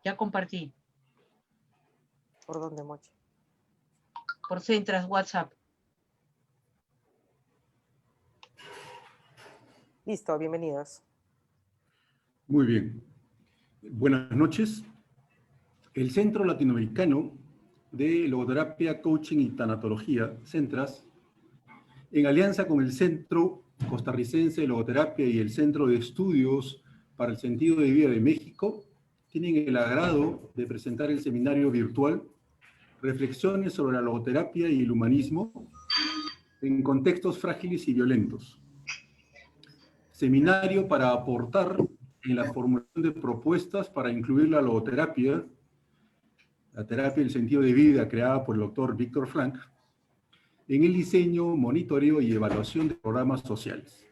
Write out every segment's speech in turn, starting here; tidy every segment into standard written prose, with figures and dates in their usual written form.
Ya compartí. ¿Por dónde, Mochi? Por Centras, WhatsApp. Listo, bienvenidos. Muy bien. Buenas noches. El Centro Latinoamericano de Logoterapia, Coaching y Tanatología, Centras, en alianza con el Centro Costarricense de Logoterapia y el Centro de Estudios para el Sentido de Vida de México, tienen el agrado de presentar el seminario virtual Reflexiones sobre la logoterapia y el humanismo en contextos frágiles y violentos. Seminario para aportar en la formulación de propuestas para incluir la logoterapia, la terapia del sentido de vida creada por el doctor Víctor Frank, en el diseño, monitoreo y evaluación de programas sociales.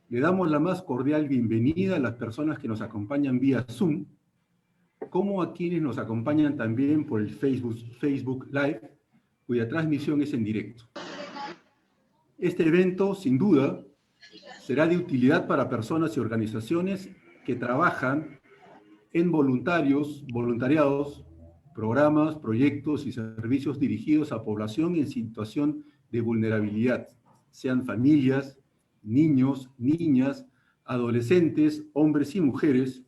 Le damos la más cordial bienvenida a las personas que nos acompañan vía Zoom, como a quienes nos acompañan también por el Facebook Live, cuya transmisión es en directo. Este evento, sin duda, será de utilidad para personas y organizaciones que trabajan en voluntariados, programas, proyectos y servicios dirigidos a población en situación de vulnerabilidad, sean familias, niños, niñas, adolescentes, hombres y mujeres,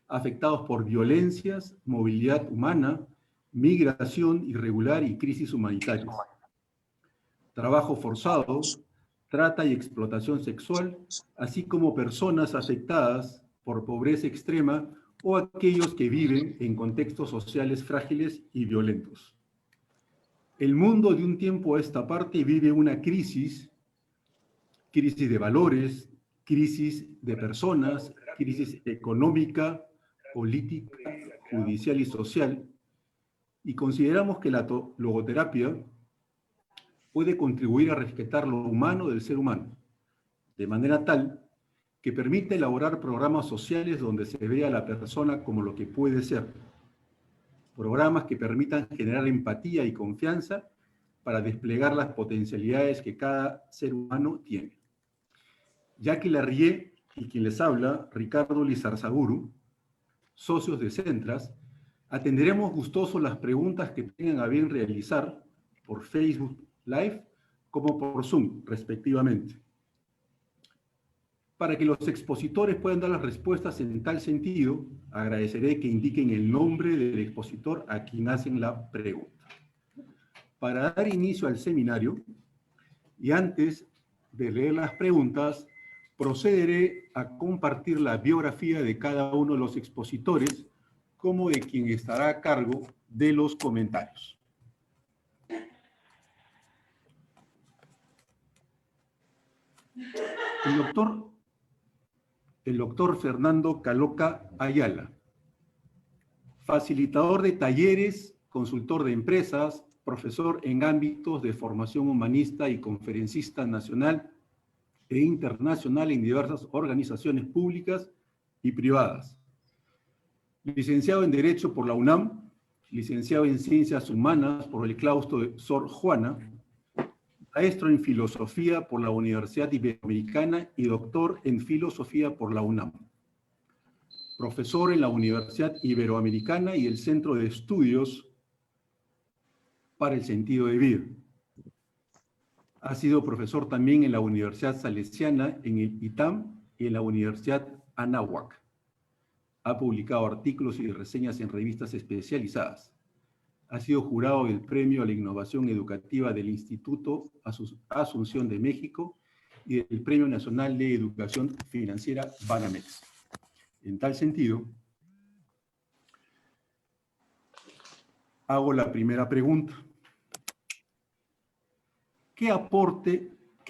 afectados por violencias, movilidad humana, migración irregular y crisis humanitarias, trabajo forzado, trata y explotación sexual, así como personas afectadas por pobreza extrema o aquellos que viven en contextos sociales frágiles y violentos. El mundo de un tiempo a esta parte vive una crisis de valores, crisis de personas, crisis económica, política, judicial y social, y consideramos que la logoterapia puede contribuir a respetar lo humano del ser humano, de manera tal que permite elaborar programas sociales donde se vea a la persona como lo que puede ser. Programas que permitan generar empatía y confianza para desplegar las potencialidades que cada ser humano tiene. Jackie Larrié y quien les habla, Ricardo Lizarzaburu, socios de Centras, atenderemos gustosos las preguntas que tengan a bien realizar por Facebook Live como por Zoom, respectivamente. Para que los expositores puedan dar las respuestas en tal sentido, agradeceré que indiquen el nombre del expositor a quien hacen la pregunta. Para dar inicio al seminario, y antes de leer las preguntas, procederé a compartir la biografía de cada uno de los expositores, como de quien estará a cargo de los comentarios. El doctor Fernando Caloca Ayala, facilitador de talleres, consultor de empresas, profesor en ámbitos de formación humanista y conferencista nacional e internacional en diversas organizaciones públicas y privadas. Licenciado en Derecho por la UNAM, licenciado en Ciencias Humanas por el Claustro de Sor Juana, maestro en Filosofía por la Universidad Iberoamericana y doctor en Filosofía por la UNAM. Profesor en la Universidad Iberoamericana y el Centro de Estudios para el Sentido de Vida. Ha sido profesor también en la Universidad Salesiana, en el ITAM y en la Universidad Anáhuac. Ha publicado artículos y reseñas en revistas especializadas. Ha sido jurado del Premio a la Innovación Educativa del Instituto Asunción de México y del Premio Nacional de Educación Financiera Banamex. En tal sentido, hago la primera pregunta. ¿Qué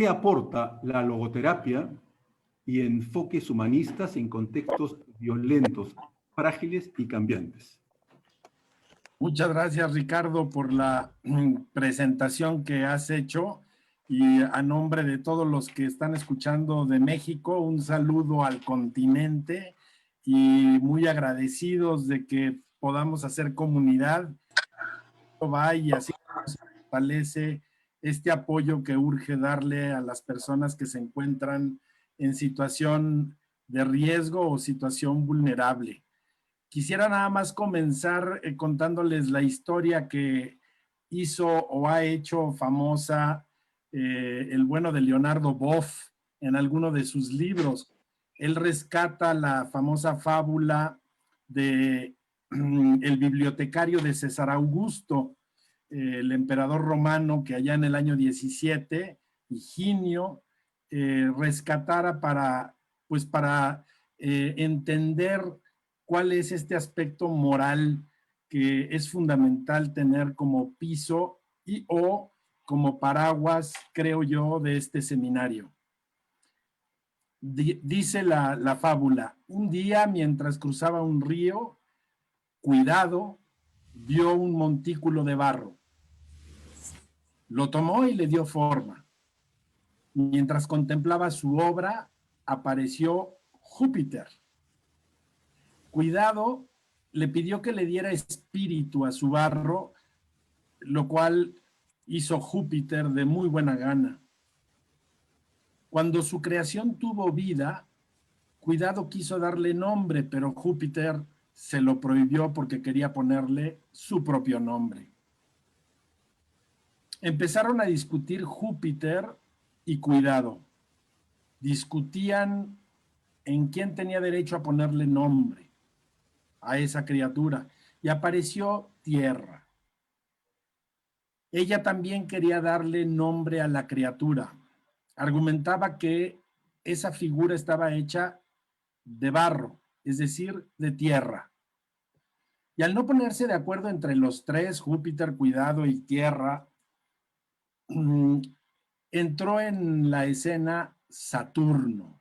aporta la logoterapia y enfoques humanistas en contextos violentos, frágiles y cambiantes? Muchas gracias, Ricardo, por la presentación que has hecho, y a nombre de todos los que están escuchando de México, un saludo al continente y muy agradecidos de que podamos hacer comunidad. Y así se fortalece este apoyo que urge darle a las personas que se encuentran en situación de riesgo o situación vulnerable. Quisiera nada más comenzar contándoles la historia que hizo o ha hecho famosa el bueno de Leonardo Boff en alguno de sus libros. Él rescata la famosa fábula de el bibliotecario de César Augusto, el emperador romano, que allá en el año 17, Higinio, rescatara para entender cuál es este aspecto moral que es fundamental tener como piso y o como paraguas, creo yo, de este seminario. Dice la fábula: un día mientras cruzaba un río, Cuidado vio un montículo de barro. Lo tomó y le dio forma. Mientras contemplaba su obra, apareció Júpiter. Cuidado le pidió que le diera espíritu a su barro, lo cual hizo Júpiter de muy buena gana. Cuando su creación tuvo vida, Cuidado quiso darle nombre, pero Júpiter se lo prohibió porque quería ponerle su propio nombre. Empezaron a discutir Júpiter y Cuidado. Discutían en quién tenía derecho a ponerle nombre a esa criatura, y apareció Tierra. Ella también quería darle nombre a la criatura. Argumentaba que esa figura estaba hecha de barro, es decir, de tierra. Y al no ponerse de acuerdo entre los tres, Júpiter, Cuidado y Tierra, entró en la escena Saturno,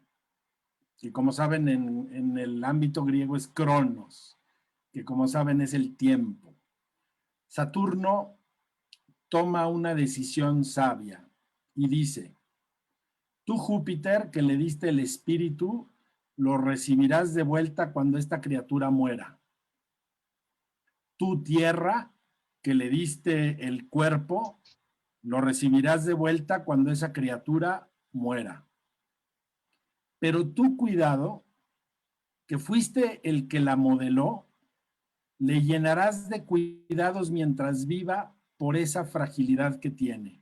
que como saben en el ámbito griego es Cronos, que como saben es el tiempo. Saturno toma una decisión sabia y dice: tú, Júpiter, que le diste el espíritu, lo recibirás de vuelta cuando esta criatura muera. Tú, Tierra, que le diste el cuerpo, lo recibirás de vuelta cuando esa criatura muera. Pero tú, Cuidado, que fuiste el que la modeló, le llenarás de cuidados mientras viva por esa fragilidad que tiene.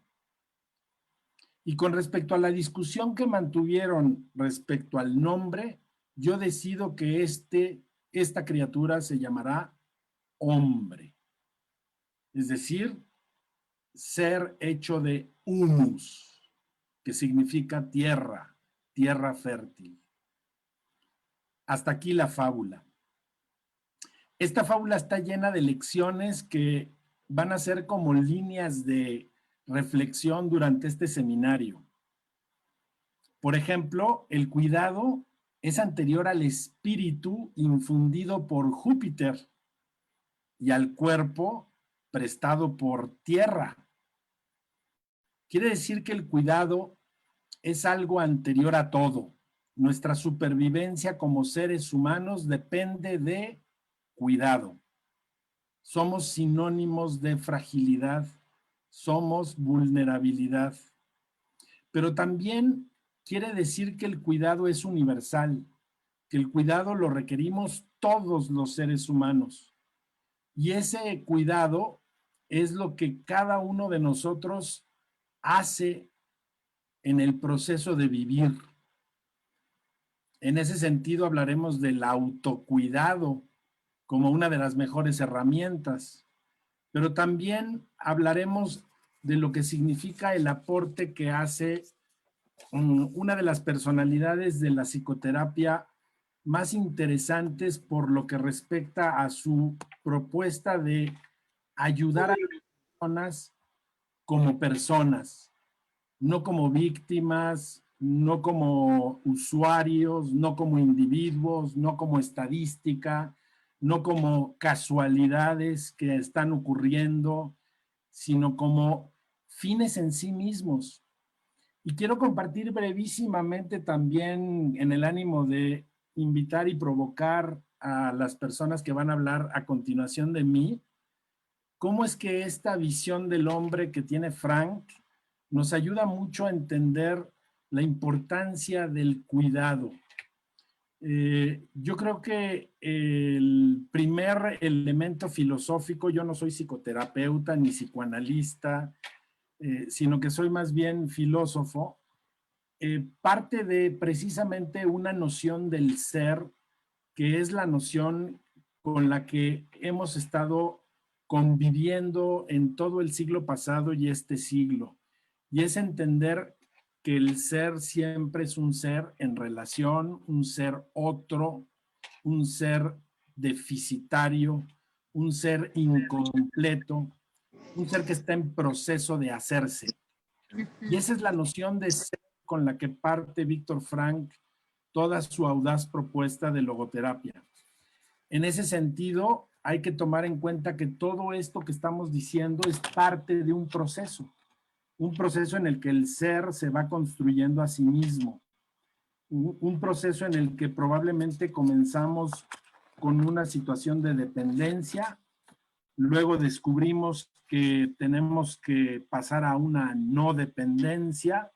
Y con respecto a la discusión que mantuvieron respecto al nombre, yo decido que esta criatura se llamará hombre. Es decir, ser hecho de humus, que significa tierra, tierra fértil. Hasta aquí la fábula. Esta fábula está llena de lecciones que van a ser como líneas de reflexión durante este seminario. Por ejemplo, el cuidado es anterior al espíritu infundido por Júpiter y al cuerpo prestado por Tierra. Quiere decir que el cuidado es algo anterior a todo. Nuestra supervivencia como seres humanos depende de cuidado. Somos sinónimos de fragilidad, somos vulnerabilidad. Pero también quiere decir que el cuidado es universal, que el cuidado lo requerimos todos los seres humanos. Y ese cuidado es lo que cada uno de nosotros hace en el proceso de vivir. En ese sentido hablaremos del autocuidado como una de las mejores herramientas, pero también hablaremos de lo que significa el aporte que hace una de las personalidades de la psicoterapia más interesantes por lo que respecta a su propuesta de ayudar a las personas como personas, no como víctimas, no como usuarios, no como individuos, no como estadística, no como casualidades que están ocurriendo, sino como fines en sí mismos. Y quiero compartir brevísimamente también, en el ánimo de invitar y provocar a las personas que van a hablar a continuación de mí, cómo es que esta visión del hombre que tiene Frank nos ayuda mucho a entender la importancia del cuidado. Yo creo que el primer elemento filosófico, yo no soy psicoterapeuta ni psicoanalista, sino que soy más bien filósofo, parte de precisamente una noción del ser, que es la noción con la que hemos estado conviviendo en todo el siglo pasado y este siglo. Y es entender que el ser siempre es un ser en relación, un ser otro, un ser deficitario, un ser incompleto, un ser que está en proceso de hacerse. Y esa es la noción de ser con la que parte Víctor Frank toda su audaz propuesta de logoterapia. En ese sentido, hay que tomar en cuenta que todo esto que estamos diciendo es parte de un proceso en el que el ser se va construyendo a sí mismo, un proceso en el que probablemente comenzamos con una situación de dependencia, luego descubrimos que tenemos que pasar a una no dependencia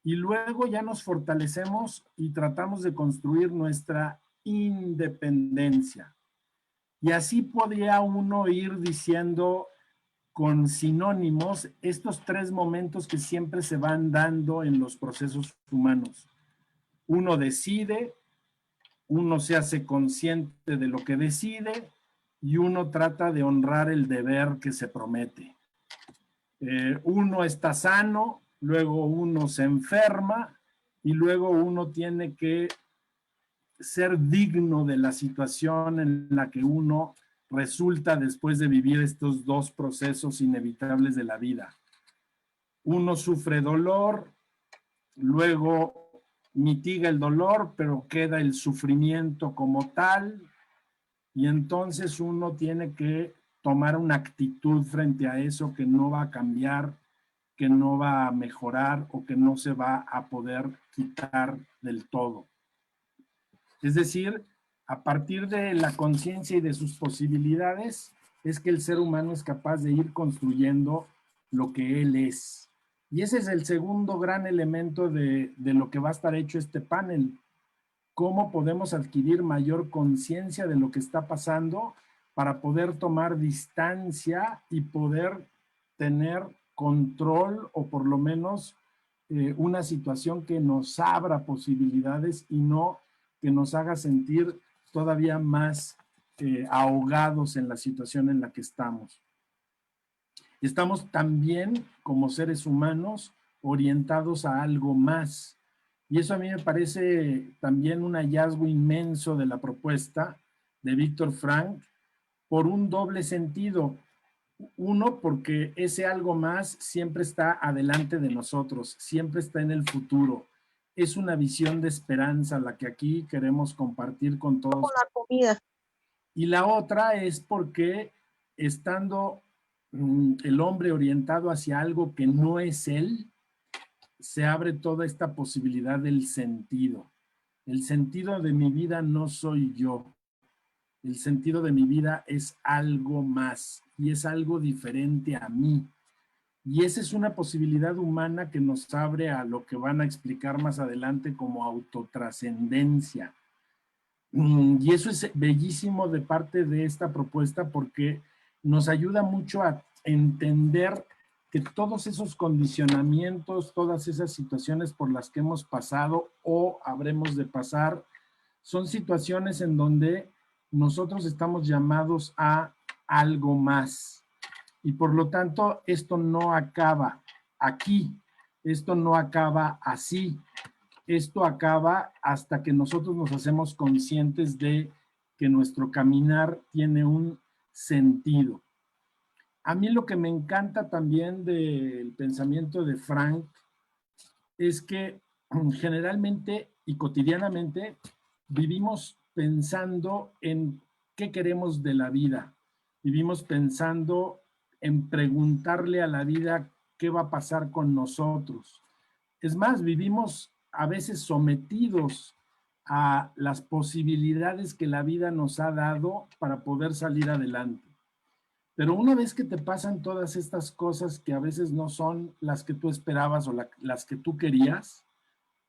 y luego ya nos fortalecemos y tratamos de construir nuestra independencia. Y así podría uno ir diciendo con sinónimos estos tres momentos que siempre se van dando en los procesos humanos. Uno decide, uno se hace consciente de lo que decide y uno trata de honrar el deber que se promete. Uno está sano, luego uno se enferma y luego uno tiene que ser digno de la situación en la que uno resulta después de vivir estos dos procesos inevitables de la vida. Uno sufre dolor, luego mitiga el dolor, pero queda el sufrimiento como tal, y entonces uno tiene que tomar una actitud frente a eso que no va a cambiar, que no va a mejorar o que no se va a poder quitar del todo. Es decir, a partir de la conciencia y de sus posibilidades, es que el ser humano es capaz de ir construyendo lo que él es. Y ese es el segundo gran elemento de lo que va a estar hecho este panel. Cómo podemos adquirir mayor conciencia de lo que está pasando para poder tomar distancia y poder tener control o por lo menos una situación que nos abra posibilidades y no que nos haga sentir todavía más ahogados en la situación en la que estamos. Estamos también, como seres humanos, orientados a algo más. Y eso a mí me parece también un hallazgo inmenso de la propuesta de Víctor Frank, por un doble sentido. Uno, porque ese algo más siempre está adelante de nosotros, siempre está en el futuro. Es una visión de esperanza la que aquí queremos compartir con todos. Con la comida. Y la otra es porque estando el hombre orientado hacia algo que no es él, se abre toda esta posibilidad del sentido. El sentido de mi vida no soy yo. El sentido de mi vida es algo más y es algo diferente a mí. Y esa es una posibilidad humana que nos abre a lo que van a explicar más adelante como autotrascendencia. Y eso es bellísimo de parte de esta propuesta porque nos ayuda mucho a entender que todos esos condicionamientos, todas esas situaciones por las que hemos pasado o habremos de pasar, son situaciones en donde nosotros estamos llamados a algo más. Y por lo tanto, esto no acaba aquí, esto no acaba así, esto acaba hasta que nosotros nos hacemos conscientes de que nuestro caminar tiene un sentido. A mí lo que me encanta también del pensamiento de Frank es que generalmente y cotidianamente vivimos pensando en qué queremos de la vida. Vivimos pensando en preguntarle a la vida qué va a pasar con nosotros. Es más, vivimos a veces sometidos a las posibilidades que la vida nos ha dado para poder salir adelante. Pero una vez que te pasan todas estas cosas que a veces no son las que tú esperabas o las que tú querías,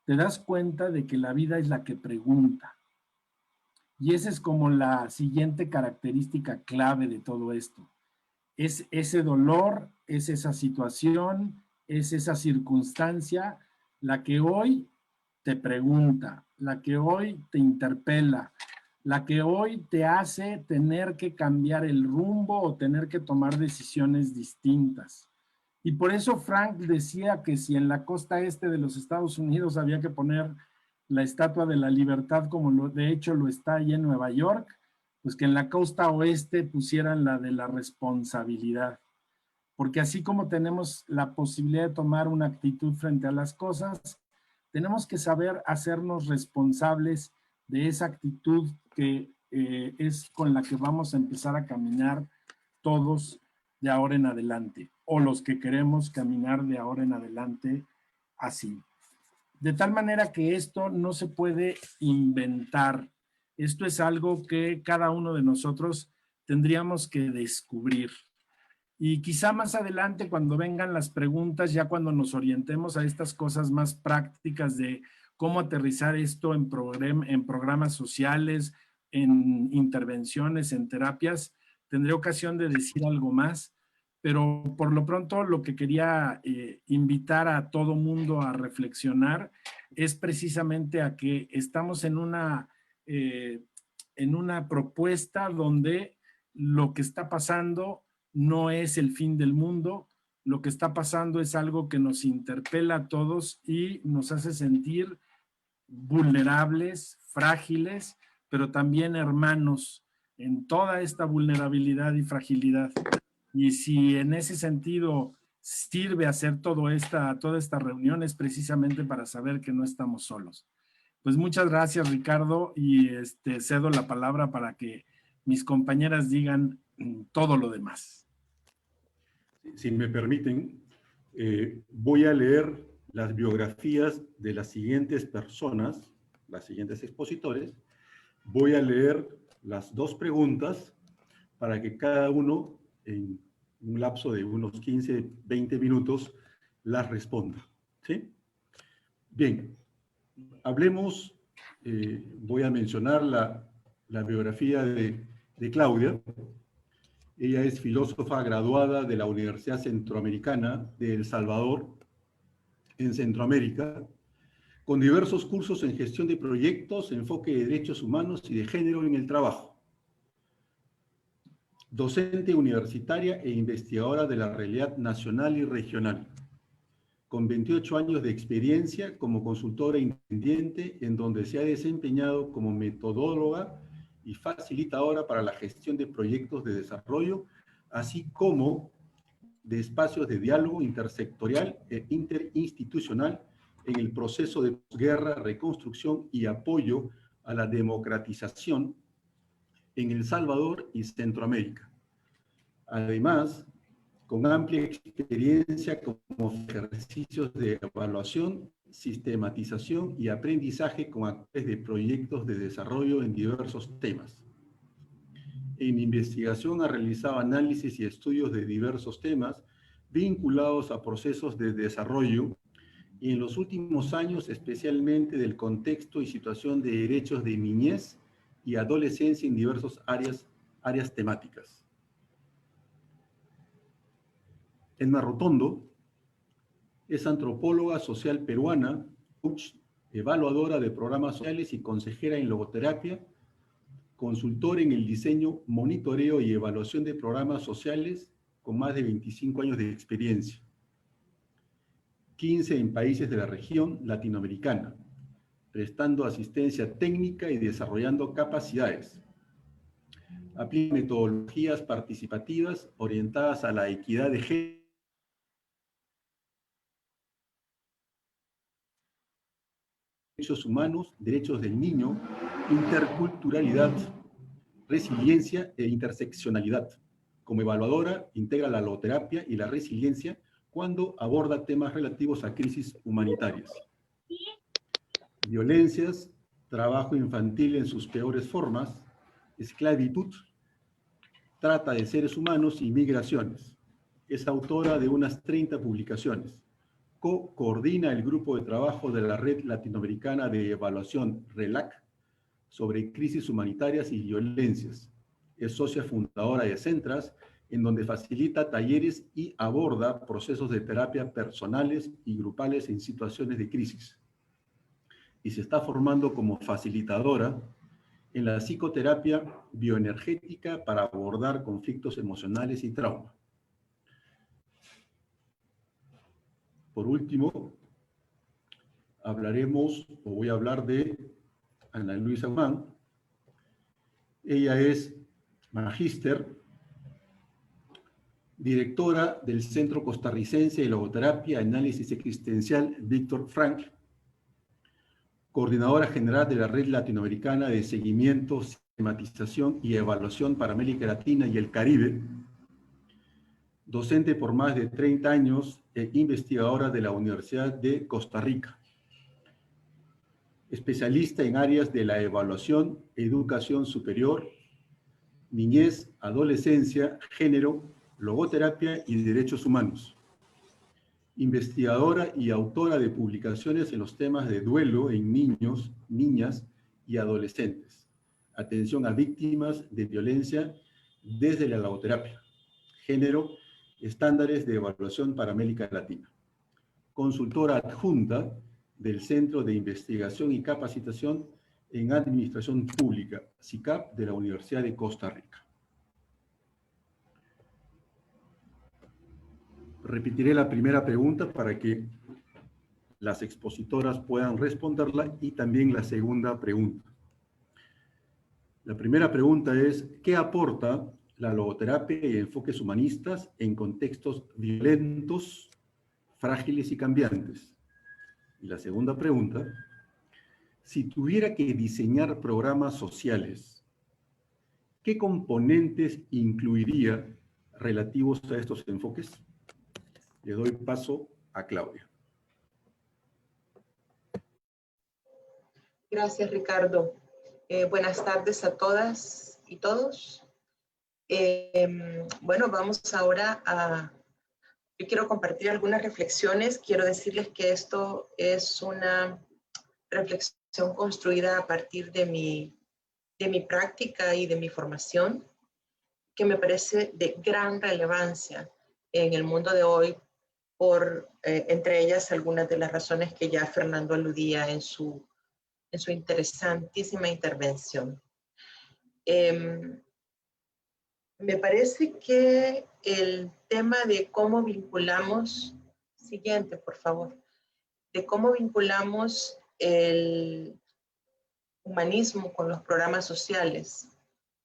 te das cuenta de que la vida es la que pregunta. Y esa es como la siguiente característica clave de todo esto. Es ese dolor, es esa situación, es esa circunstancia la que hoy te pregunta, la que hoy te interpela, la que hoy te hace tener que cambiar el rumbo o tener que tomar decisiones distintas. Y por eso Frank decía que si en la costa este de los Estados Unidos había que poner la Estatua de la Libertad, como de hecho lo está ahí en Nueva York, pues que en la costa oeste pusieran la de la responsabilidad. Porque así como tenemos la posibilidad de tomar una actitud frente a las cosas, tenemos que saber hacernos responsables de esa actitud que es con la que vamos a empezar a caminar todos de ahora en adelante, o los que queremos caminar de ahora en adelante así. De tal manera que esto no se puede inventar. Esto es algo que cada uno de nosotros tendríamos que descubrir. Y quizá más adelante, cuando vengan las preguntas, ya cuando nos orientemos a estas cosas más prácticas de cómo aterrizar esto en programas sociales, en intervenciones, en terapias, tendré ocasión de decir algo más. Pero por lo pronto lo que quería invitar a todo mundo a reflexionar es precisamente a que estamos en una propuesta donde lo que está pasando no es el fin del mundo, lo que está pasando es algo que nos interpela a todos y nos hace sentir vulnerables, frágiles, pero también hermanos en toda esta vulnerabilidad y fragilidad. Y si en ese sentido sirve hacer toda esta reunión es precisamente para saber que no estamos solos. Pues muchas gracias, Ricardo, y cedo la palabra para que mis compañeras digan todo lo demás. Si me permiten, voy a leer las biografías de las siguientes personas, las siguientes expositores. Voy a leer las dos preguntas para que cada uno, en un lapso de unos 15, 20 minutos, las responda. ¿Sí? Bien, hablemos, voy a mencionar la biografía de Claudia. Ella es filósofa graduada de la Universidad Centroamericana de El Salvador, en Centroamérica, con diversos cursos en gestión de proyectos, enfoque de derechos humanos y de género en el trabajo. Docente universitaria e investigadora de la realidad nacional y regional, con 28 años de experiencia como consultora independiente, en donde se ha desempeñado como metodóloga y facilitadora para la gestión de proyectos de desarrollo, así como de espacios de diálogo intersectorial e interinstitucional en el proceso de posguerra, reconstrucción y apoyo a la democratización en El Salvador y Centroamérica. Además, con amplia experiencia como ejercicios de evaluación, sistematización y aprendizaje con actores de proyectos de desarrollo en diversos temas. En mi investigación ha realizado análisis y estudios de diversos temas vinculados a procesos de desarrollo y en los últimos años especialmente del contexto y situación de derechos de niñez y adolescencia en diversas áreas temáticas. Edna Rotondo es antropóloga social peruana, coach, evaluadora de programas sociales y consejera en logoterapia, consultora en el diseño, monitoreo y evaluación de programas sociales con más de 25 años de experiencia. 15 en países de la región latinoamericana, prestando asistencia técnica y desarrollando capacidades. Aplica metodologías participativas orientadas a la equidad de género, derechos humanos, derechos del niño, interculturalidad, resiliencia e interseccionalidad. Como evaluadora, integra la logoterapia y la resiliencia cuando aborda temas relativos a crisis humanitarias. Violencias, trabajo infantil en sus peores formas, esclavitud, trata de seres humanos y migraciones. Es autora de unas 30 publicaciones. Coordina el grupo de trabajo de la Red Latinoamericana de Evaluación, RELAC, sobre crisis humanitarias y violencias. Es socia fundadora de Centras, en donde facilita talleres y aborda procesos de terapia personales y grupales en situaciones de crisis. Y se está formando como facilitadora en la psicoterapia bioenergética para abordar conflictos emocionales y trauma. Por último, voy a hablar de Ana Luisa Guzmán. Ella es magíster, directora del Centro Costarricense de Logoterapia y Análisis Existencial Víctor Frank, coordinadora general de la Red Latinoamericana de Seguimiento, Sistematización y Evaluación para América Latina y el Caribe, docente por más de 30 años e investigadora de la Universidad de Costa Rica, especialista en áreas de la evaluación, educación superior, niñez, adolescencia, género, logoterapia y derechos humanos. Investigadora y autora de publicaciones en los temas de duelo en niños, niñas y adolescentes, atención a víctimas de violencia desde la logoterapia, género, estándares de evaluación para América Latina. Consultora adjunta del Centro de Investigación y Capacitación en Administración Pública, CICAP, de la Universidad de Costa Rica. Repetiré la primera pregunta para que las expositoras puedan responderla y también la segunda pregunta. La primera pregunta es, ¿qué aporta la logoterapia y enfoques humanistas en contextos violentos, frágiles y cambiantes? Y la segunda pregunta, si tuviera que diseñar programas sociales, ¿qué componentes incluiría relativos a estos enfoques? Le doy paso a Claudia. Gracias, Ricardo. Buenas tardes a todas y todos. Bueno, vamos ahora a... Yo quiero compartir algunas reflexiones. Quiero decirles que esto es una reflexión construida a partir de mi práctica y de mi formación, que me parece de gran relevancia en el mundo de hoy, por entre ellas algunas de las razones que ya Fernando aludía en su interesantísima intervención. Me parece que el tema de cómo vinculamos, siguiente por favor, de cómo vinculamos el humanismo con los programas sociales,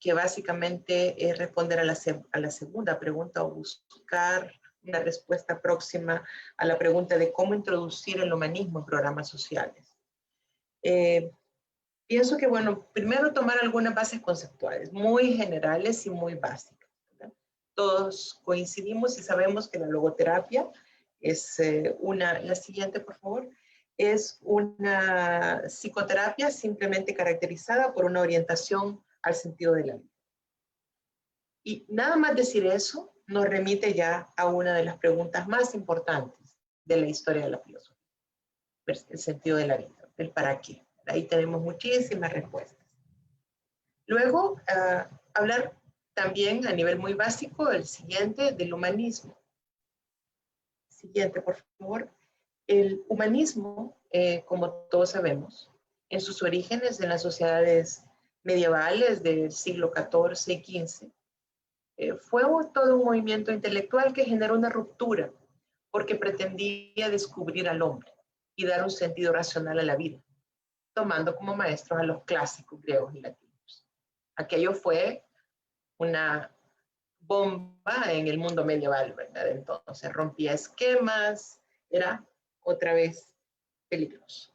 que básicamente es responder a la segunda pregunta o buscar una respuesta próxima a la pregunta de cómo introducir el humanismo en programas sociales. Pienso que, bueno, primero tomar algunas bases conceptuales, muy generales y muy básicas, ¿verdad? Todos coincidimos y sabemos que la logoterapia es la siguiente, por favor, es una psicoterapia simplemente caracterizada por una orientación al sentido de la vida. Y nada más decir eso nos remite ya a una de las preguntas más importantes de la historia de la filosofía, el sentido de la vida, el para qué. Ahí tenemos muchísimas respuestas. Luego, hablar también a nivel muy básico, el siguiente, del humanismo. Siguiente, por favor. El humanismo, como todos sabemos, en sus orígenes en las sociedades medievales del siglo XIV y XV, fue todo un movimiento intelectual que generó una ruptura porque pretendía descubrir al hombre y dar un sentido racional a la vida, tomando como maestros a los clásicos griegos y latinos. Aquello fue una bomba en el mundo medieval, ¿verdad? Entonces rompía esquemas, era otra vez peligroso.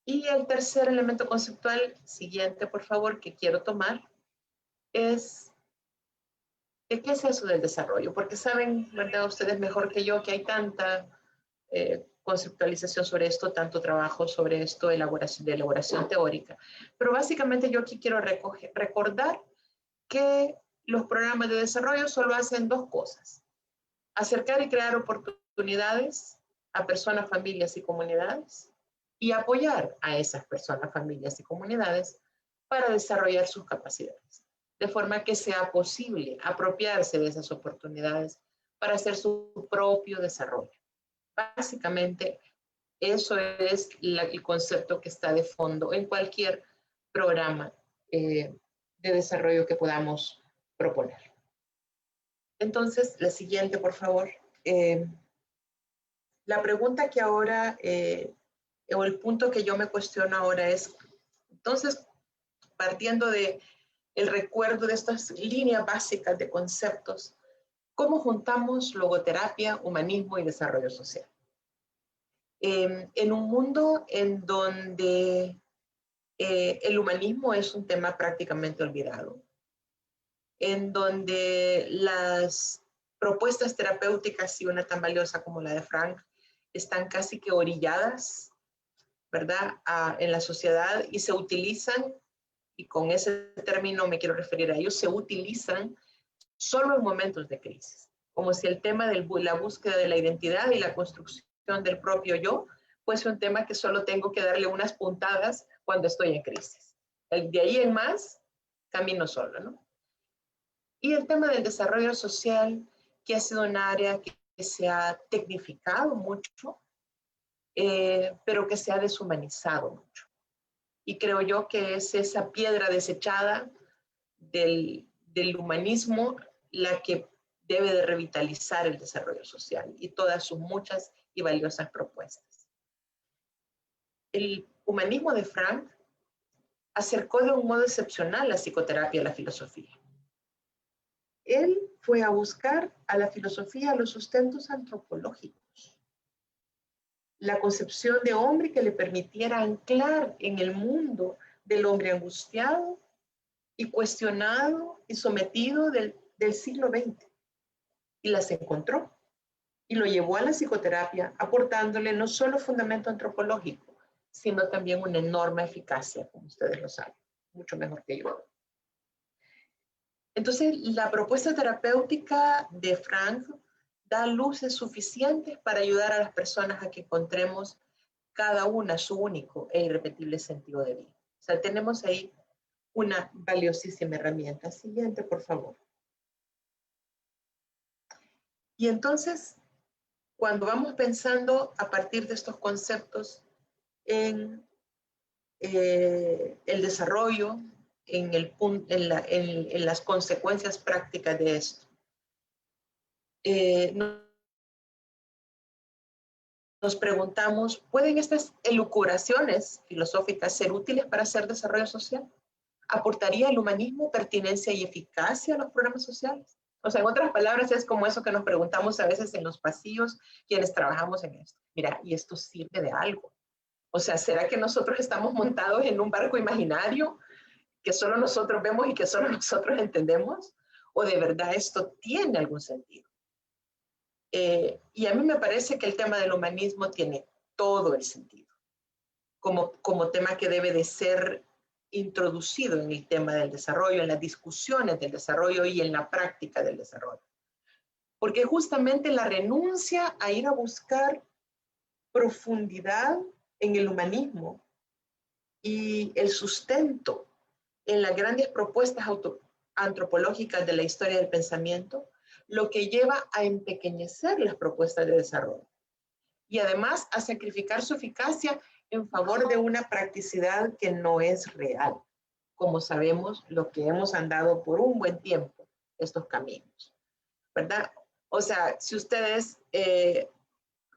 Y el tercer elemento conceptual, siguiente por favor, que quiero tomar, es ¿qué es eso del desarrollo? Porque saben, ¿verdad? Ustedes mejor que yo que hay tanta conceptualización sobre esto, tanto trabajo sobre esto, elaboración teórica. Pero básicamente yo aquí quiero recordar que los programas de desarrollo solo hacen dos cosas: acercar y crear oportunidades a personas, familias y comunidades, y apoyar a esas personas, familias y comunidades para desarrollar sus capacidades, de forma que sea posible apropiarse de esas oportunidades para hacer su propio desarrollo. Básicamente, eso es el concepto que está de fondo en cualquier programa de desarrollo que podamos proponer. Entonces, la siguiente, por favor. La pregunta que ahora, o el punto que yo me cuestiono ahora es, entonces, partiendo de el recuerdo de estas líneas básicas de conceptos, ¿cómo juntamos logoterapia, humanismo y desarrollo social? En un mundo en donde el humanismo es un tema prácticamente olvidado, en donde las propuestas terapéuticas y una tan valiosa como la de Frank están casi que orilladas, ¿verdad?, en la sociedad y se utilizan, y con ese término me quiero referir a ellos, se utilizan solo en momentos de crisis, como si el tema de la búsqueda de la identidad y la construcción del propio yo fuese un tema que solo tengo que darle unas puntadas cuando estoy en crisis. De ahí en más, camino solo, ¿no? Y el tema del desarrollo social, que ha sido un área que se ha tecnificado mucho, pero que se ha deshumanizado mucho. Y creo yo que es esa piedra desechada del humanismo la que debe de revitalizar el desarrollo social y todas sus muchas y valiosas propuestas. El humanismo de Frank acercó de un modo excepcional la psicoterapia a la filosofía. Él fue a buscar a la filosofía los sustentos antropológicos, la concepción de hombre que le permitiera anclar en el mundo del hombre angustiado y cuestionado y sometido del siglo XX. Y las encontró y lo llevó a la psicoterapia, aportándole no solo fundamento antropológico, sino también una enorme eficacia, como ustedes lo saben, mucho mejor que yo. Entonces, la propuesta terapéutica de Frank da luces suficientes para ayudar a las personas a que encontremos cada una su único e irrepetible sentido de vida. O sea, tenemos ahí una valiosísima herramienta. Siguiente, por favor. Y entonces, cuando vamos pensando a partir de estos conceptos en el desarrollo, en las consecuencias prácticas de esto, nos preguntamos, ¿pueden estas elucubraciones filosóficas ser útiles para hacer desarrollo social? ¿Aportaría el humanismo pertinencia y eficacia a los programas sociales? O sea, en otras palabras, es como eso que nos preguntamos a veces en los pasillos, quienes trabajamos en esto. Mira, ¿y esto sirve de algo? O sea, ¿será que nosotros estamos montados en un barco imaginario que solo nosotros vemos y que solo nosotros entendemos? ¿O de verdad esto tiene algún sentido? Y a mí me parece que el tema del humanismo tiene todo el sentido, como tema que debe de ser introducido en el tema del desarrollo, en las discusiones del desarrollo y en la práctica del desarrollo. Porque justamente la renuncia a ir a buscar profundidad en el humanismo y el sustento en las grandes propuestas antropológicas de la historia del pensamiento, lo que lleva a empequeñecer las propuestas de desarrollo y además a sacrificar su eficacia en favor de una practicidad que no es real, como sabemos lo que hemos andado por un buen tiempo estos caminos, ¿verdad? O sea, si ustedes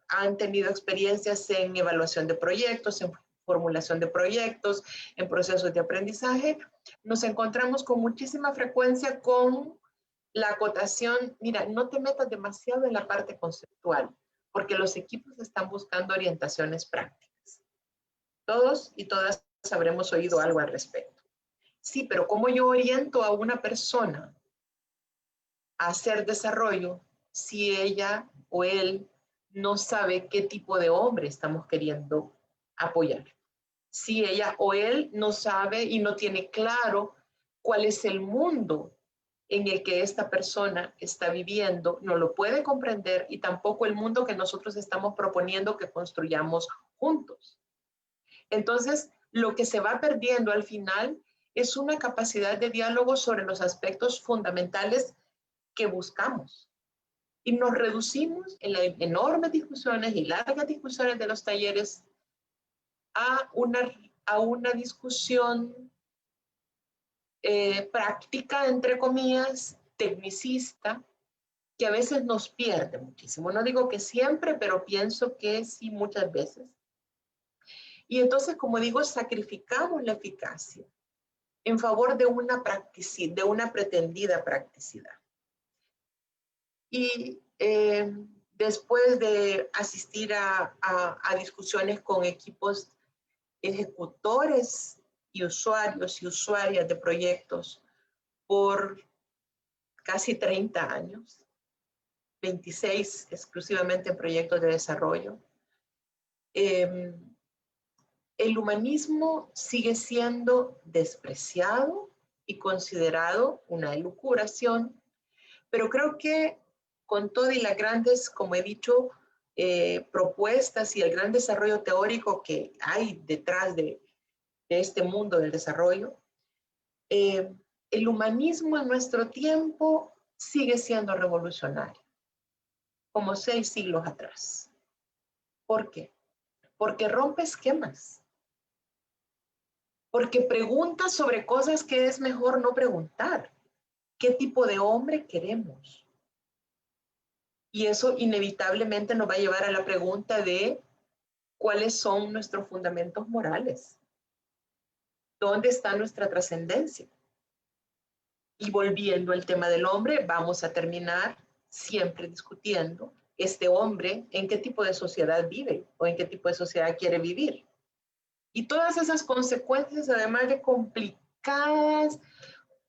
han tenido experiencias en evaluación de proyectos, en formulación de proyectos, en procesos de aprendizaje, nos encontramos con muchísima frecuencia con la acotación, mira, no te metas demasiado en la parte conceptual, porque los equipos están buscando orientaciones prácticas. Todos y todas habremos oído algo al respecto. Sí, pero ¿cómo yo oriento a una persona a hacer desarrollo si ella o él no sabe qué tipo de hombre estamos queriendo apoyar? Si ella o él no sabe y no tiene claro cuál es el mundo en el que esta persona está viviendo, no lo puede comprender y tampoco el mundo que nosotros estamos proponiendo que construyamos juntos. Entonces, lo que se va perdiendo al final es una capacidad de diálogo sobre los aspectos fundamentales que buscamos. Y nos reducimos en las enormes discusiones y largas discusiones de los talleres a una discusión práctica, entre comillas, tecnicista, que a veces nos pierde muchísimo. No digo que siempre, pero pienso que sí muchas veces. Y entonces, como digo, sacrificamos la eficacia en favor de una pretendida practicidad. Y después de asistir a discusiones con equipos ejecutores y usuarios y usuarias de proyectos por casi 30 años, 26 exclusivamente en proyectos de desarrollo, el humanismo sigue siendo despreciado y considerado una elucubración, pero creo que con todas las grandes, como he dicho, propuestas y el gran desarrollo teórico que hay detrás de este mundo del desarrollo, el humanismo en nuestro tiempo sigue siendo revolucionario, como 6 siglos atrás. ¿Por qué? Porque rompe esquemas. Porque pregunta sobre cosas que es mejor no preguntar. ¿Qué tipo de hombre queremos? Y eso inevitablemente nos va a llevar a la pregunta de cuáles son nuestros fundamentos morales. ¿Dónde está nuestra trascendencia? Y volviendo al tema del hombre, vamos a terminar siempre discutiendo este hombre en qué tipo de sociedad vive o en qué tipo de sociedad quiere vivir. Y todas esas consecuencias, además de complicadas,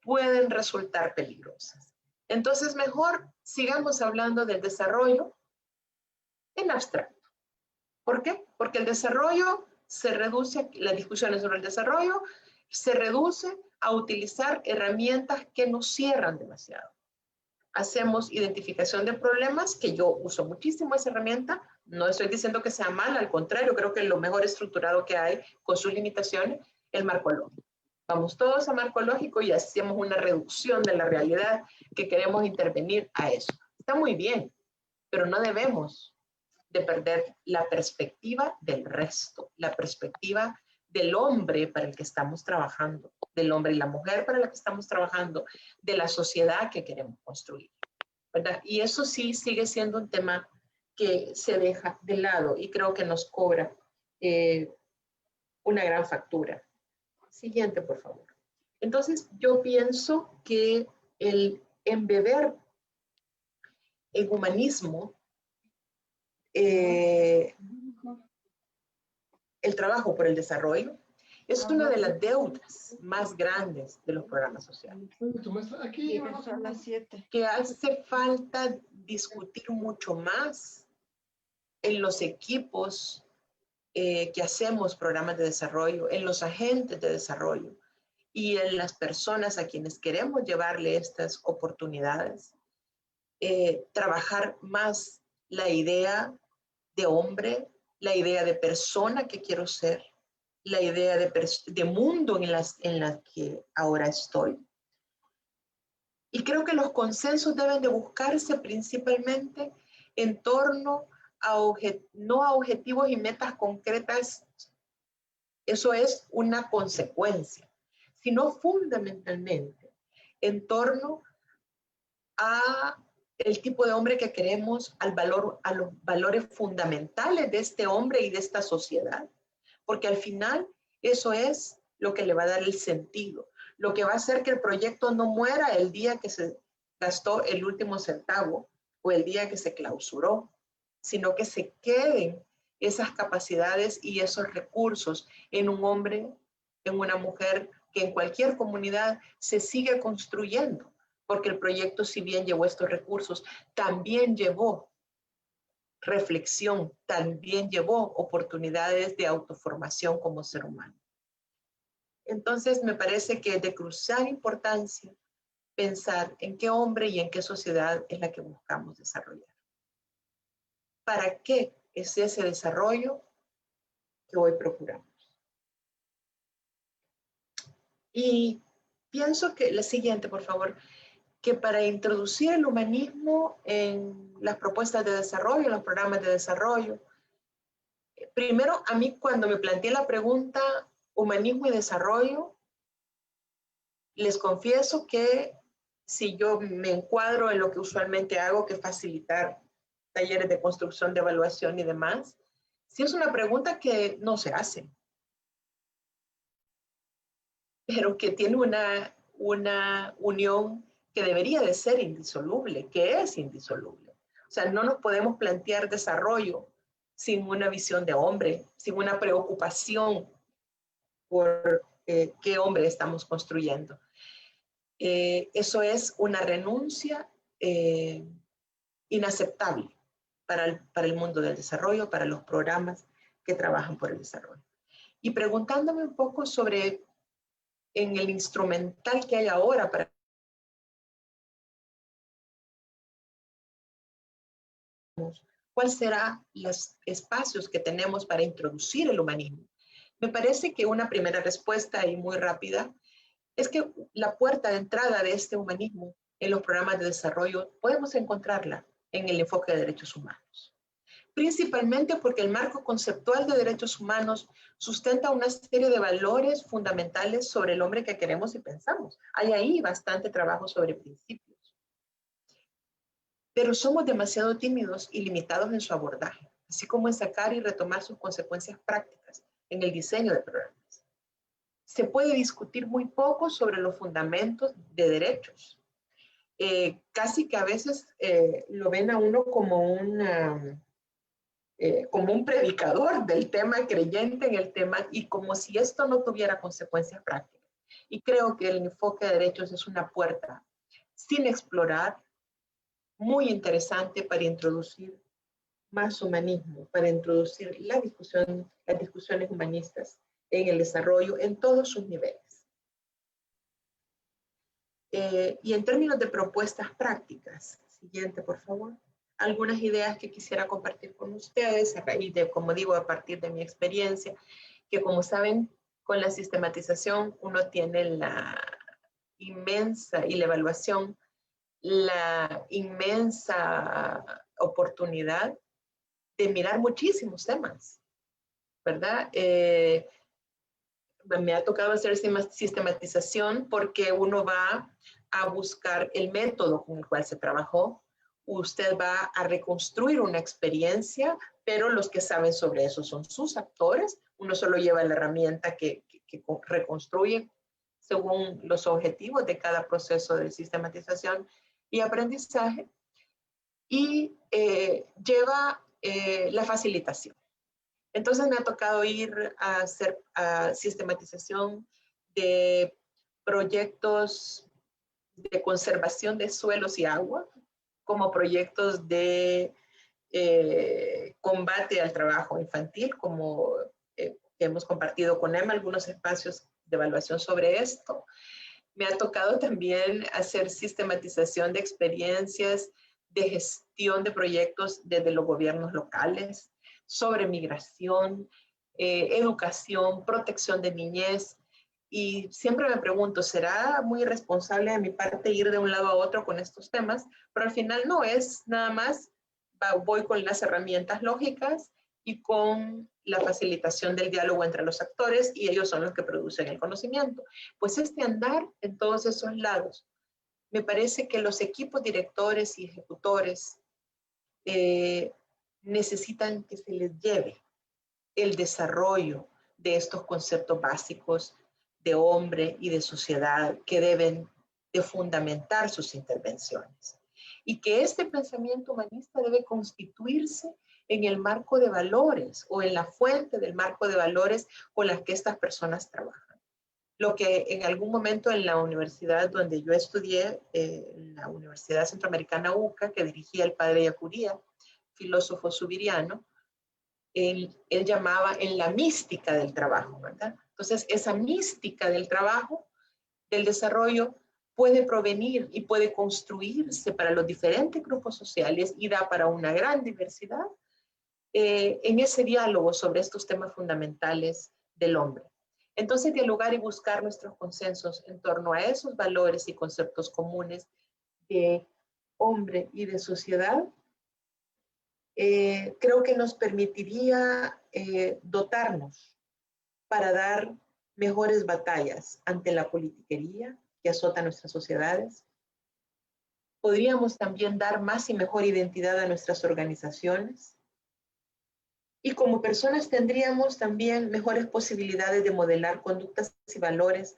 pueden resultar peligrosas. Entonces, mejor sigamos hablando del desarrollo en abstracto. ¿Por qué? Porque el desarrollo se reduce, las discusiones sobre el desarrollo se reduce a utilizar herramientas que nos cierran demasiado. Hacemos identificación de problemas, que yo uso muchísimo esa herramienta. No estoy diciendo que sea mala, al contrario, creo que es lo mejor estructurado que hay, con sus limitaciones, el marco lógico. Vamos todos a marco lógico y hacemos una reducción de la realidad que queremos intervenir a eso. Está muy bien, pero no debemos de perder la perspectiva del resto, la perspectiva del hombre para el que estamos trabajando, del hombre y la mujer para la que estamos trabajando, de la sociedad que queremos construir, ¿verdad? Y eso sí sigue siendo un tema que se deja de lado y creo que nos cobra una gran factura. Siguiente, por favor. Entonces, yo pienso que el embeber en humanismo, el trabajo por el desarrollo, es una de las deudas más grandes de los programas sociales. Que hace falta discutir mucho más en los equipos que hacemos programas de desarrollo, en los agentes de desarrollo y en las personas a quienes queremos llevarle estas oportunidades. Trabajar más la idea de hombre, la idea de persona que quiero ser, la idea de mundo en la que ahora estoy. Y creo que los consensos deben de buscarse principalmente en torno a no a objetivos y metas concretas, eso es una consecuencia, sino fundamentalmente en torno a el tipo de hombre que queremos, a los valores fundamentales de este hombre y de esta sociedad, porque al final eso es lo que le va a dar el sentido, lo que va a hacer que el proyecto no muera el día que se gastó el último centavo o el día que se clausuró, sino que se queden esas capacidades y esos recursos en un hombre, en una mujer, que en cualquier comunidad se sigue construyendo, porque el proyecto, si bien llevó estos recursos, también llevó reflexión, también llevó oportunidades de autoformación como ser humano. Entonces, me parece que es de crucial importancia pensar en qué hombre y en qué sociedad es la que buscamos desarrollar. ¿Para qué es ese desarrollo que hoy procuramos? Y pienso que, la siguiente, por favor, que para introducir el humanismo en las propuestas de desarrollo, en los programas de desarrollo, primero, a mí cuando me planteé la pregunta humanismo y desarrollo, les confieso que si yo me encuadro en lo que usualmente hago, que es facilitar talleres de construcción, de evaluación y demás, sí es una pregunta que no se hace, pero que tiene una unión que debería de ser indisoluble, que es indisoluble. O sea, no nos podemos plantear desarrollo sin una visión de hombre, sin una preocupación por qué hombre estamos construyendo. Eso es una renuncia inaceptable para el mundo del desarrollo, para los programas que trabajan por el desarrollo. Y preguntándome un poco sobre en el instrumental que hay ahora para cuáles serán los espacios que tenemos para introducir el humanismo. Me parece que una primera respuesta y muy rápida es que la puerta de entrada de este humanismo en los programas de desarrollo podemos encontrarla en el enfoque de derechos humanos. Principalmente porque el marco conceptual de derechos humanos sustenta una serie de valores fundamentales sobre el hombre que queremos y pensamos. Hay ahí bastante trabajo sobre principios. Pero somos demasiado tímidos y limitados en su abordaje, así como en sacar y retomar sus consecuencias prácticas en el diseño de programas. Se puede discutir muy poco sobre los fundamentos de derechos. Casi que a veces lo ven a uno como un predicador del tema, creyente en el tema, y como si esto no tuviera consecuencias prácticas. Y creo que el enfoque de derechos es una puerta sin explorar, muy interesante para introducir más humanismo, para introducir las discusiones humanistas en el desarrollo en todos sus niveles. Y en términos de propuestas prácticas, siguiente por favor, algunas ideas que quisiera compartir con ustedes, a raíz de, como digo, a partir de mi experiencia, que como saben, con la sistematización uno tiene la inmensa, y la evaluación, la inmensa oportunidad de mirar muchísimos temas, ¿verdad? Me ha tocado hacer sistematización porque uno va a buscar el método con el cual se trabajó. Usted va a reconstruir una experiencia, pero los que saben sobre eso son sus actores. Uno solo lleva la herramienta que reconstruye según los objetivos de cada proceso de sistematización y aprendizaje, y lleva la facilitación. Entonces me ha tocado ir a hacer sistematización de proyectos de conservación de suelos y agua, como proyectos de combate al trabajo infantil, como que hemos compartido con Emma algunos espacios de evaluación sobre esto. Me ha tocado también hacer sistematización de experiencias de gestión de proyectos desde los gobiernos locales, sobre migración, educación, protección de niñez. Y siempre me pregunto, ¿será muy irresponsable de mi parte ir de un lado a otro con estos temas? Pero al final no es nada más, voy con las herramientas lógicas y con la facilitación del diálogo entre los actores, y ellos son los que producen el conocimiento. Pues andar en todos esos lados, me parece que los equipos directores y ejecutores necesitan que se les lleve el desarrollo de estos conceptos básicos de hombre y de sociedad que deben de fundamentar sus intervenciones. Y que este pensamiento humanista debe constituirse en el marco de valores o en la fuente del marco de valores con las que estas personas trabajan. Lo que en algún momento en la universidad donde yo estudié, la Universidad Centroamericana UCA, que dirigía el padre Yacuría, filósofo subiriano, él llamaba en la mística del trabajo, ¿verdad? Entonces, esa mística del trabajo, del desarrollo, puede provenir y puede construirse para los diferentes grupos sociales y da para una gran diversidad en ese diálogo sobre estos temas fundamentales del hombre. Entonces, dialogar y buscar nuestros consensos en torno a esos valores y conceptos comunes de hombre y de sociedad, creo que nos permitiría dotarnos para dar mejores batallas ante la politiquería que azota nuestras sociedades. Podríamos también dar más y mejor identidad a nuestras organizaciones. Y como personas tendríamos también mejores posibilidades de modelar conductas y valores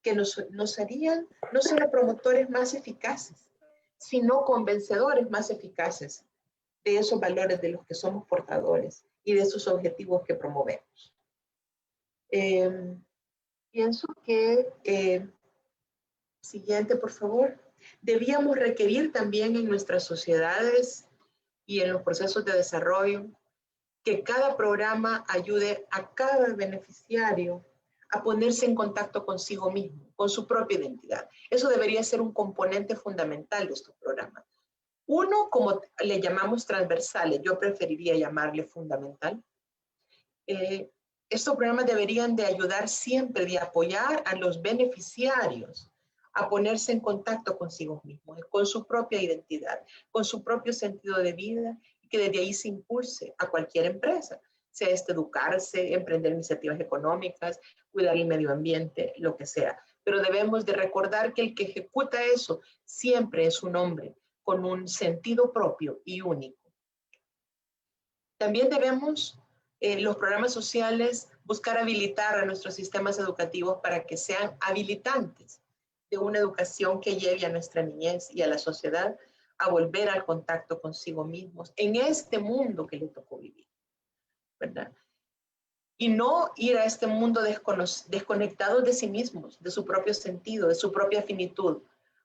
que nos harían no solo promotores más eficaces, sino convencedores más eficaces de esos valores de los que somos portadores y de esos objetivos que promovemos. Pienso que, siguiente por favor, debíamos requerir también en nuestras sociedades y en los procesos de desarrollo que cada programa ayude a cada beneficiario a ponerse en contacto consigo mismo, con su propia identidad. Eso debería ser un componente fundamental de estos programas. Uno, como le llamamos transversales, yo preferiría llamarle fundamental. Estos programas deberían de ayudar siempre, de apoyar a los beneficiarios a ponerse en contacto consigo mismos, con su propia identidad, con su propio sentido de vida, y que desde ahí se impulse a cualquier empresa, sea educarse, emprender iniciativas económicas, cuidar el medio ambiente, lo que sea. Pero debemos de recordar que el que ejecuta eso siempre es un hombre con un sentido propio y único. También debemos, los programas sociales, buscar habilitar a nuestros sistemas educativos para que sean habilitantes de una educación que lleve a nuestra niñez y a la sociedad a volver al contacto consigo mismos en este mundo que le tocó vivir, ¿verdad? Y no ir a este mundo desconectados de sí mismos, de su propio sentido, de su propia finitud,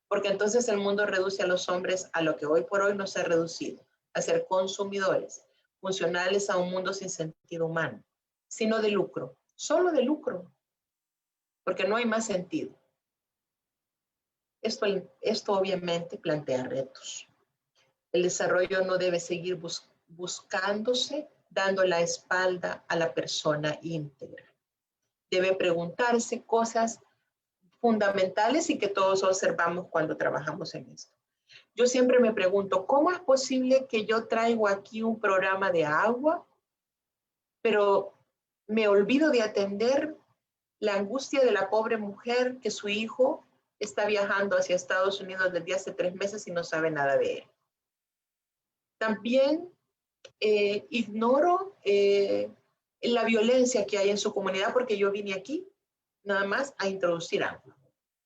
porque entonces el mundo reduce a los hombres a lo que hoy por hoy nos ha reducido, a ser consumidores, funcionales a un mundo sin sentido humano, sino de lucro, solo de lucro, porque no hay más sentido. Esto obviamente plantea retos. El desarrollo no debe seguir buscándose dando la espalda a la persona íntegra. Debe preguntarse cosas fundamentales y que todos observamos cuando trabajamos en esto. Yo siempre me pregunto, ¿cómo es posible que yo traigo aquí un programa de agua, pero me olvido de atender la angustia de la pobre mujer que su hijo está viajando hacia Estados Unidos desde hace 3 meses y no sabe nada de él? También ignoro la violencia que hay en su comunidad porque yo vine aquí nada más a introducir agua.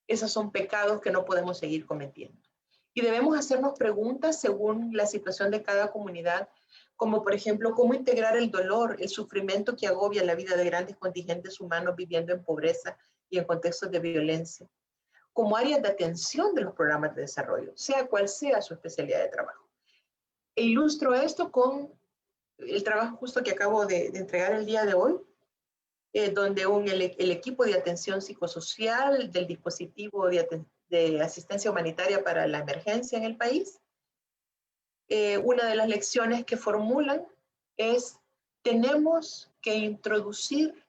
Esos son pecados que no podemos seguir cometiendo. Y debemos hacernos preguntas según la situación de cada comunidad, como por ejemplo, cómo integrar el dolor, el sufrimiento que agobia la vida de grandes contingentes humanos viviendo en pobreza y en contextos de violencia, como áreas de atención de los programas de desarrollo, sea cual sea su especialidad de trabajo. E ilustro esto con el trabajo justo que acabo de entregar el día de hoy, donde el equipo de atención psicosocial del dispositivo de asistencia humanitaria para la emergencia en el país, una de las lecciones que formulan es: tenemos que introducir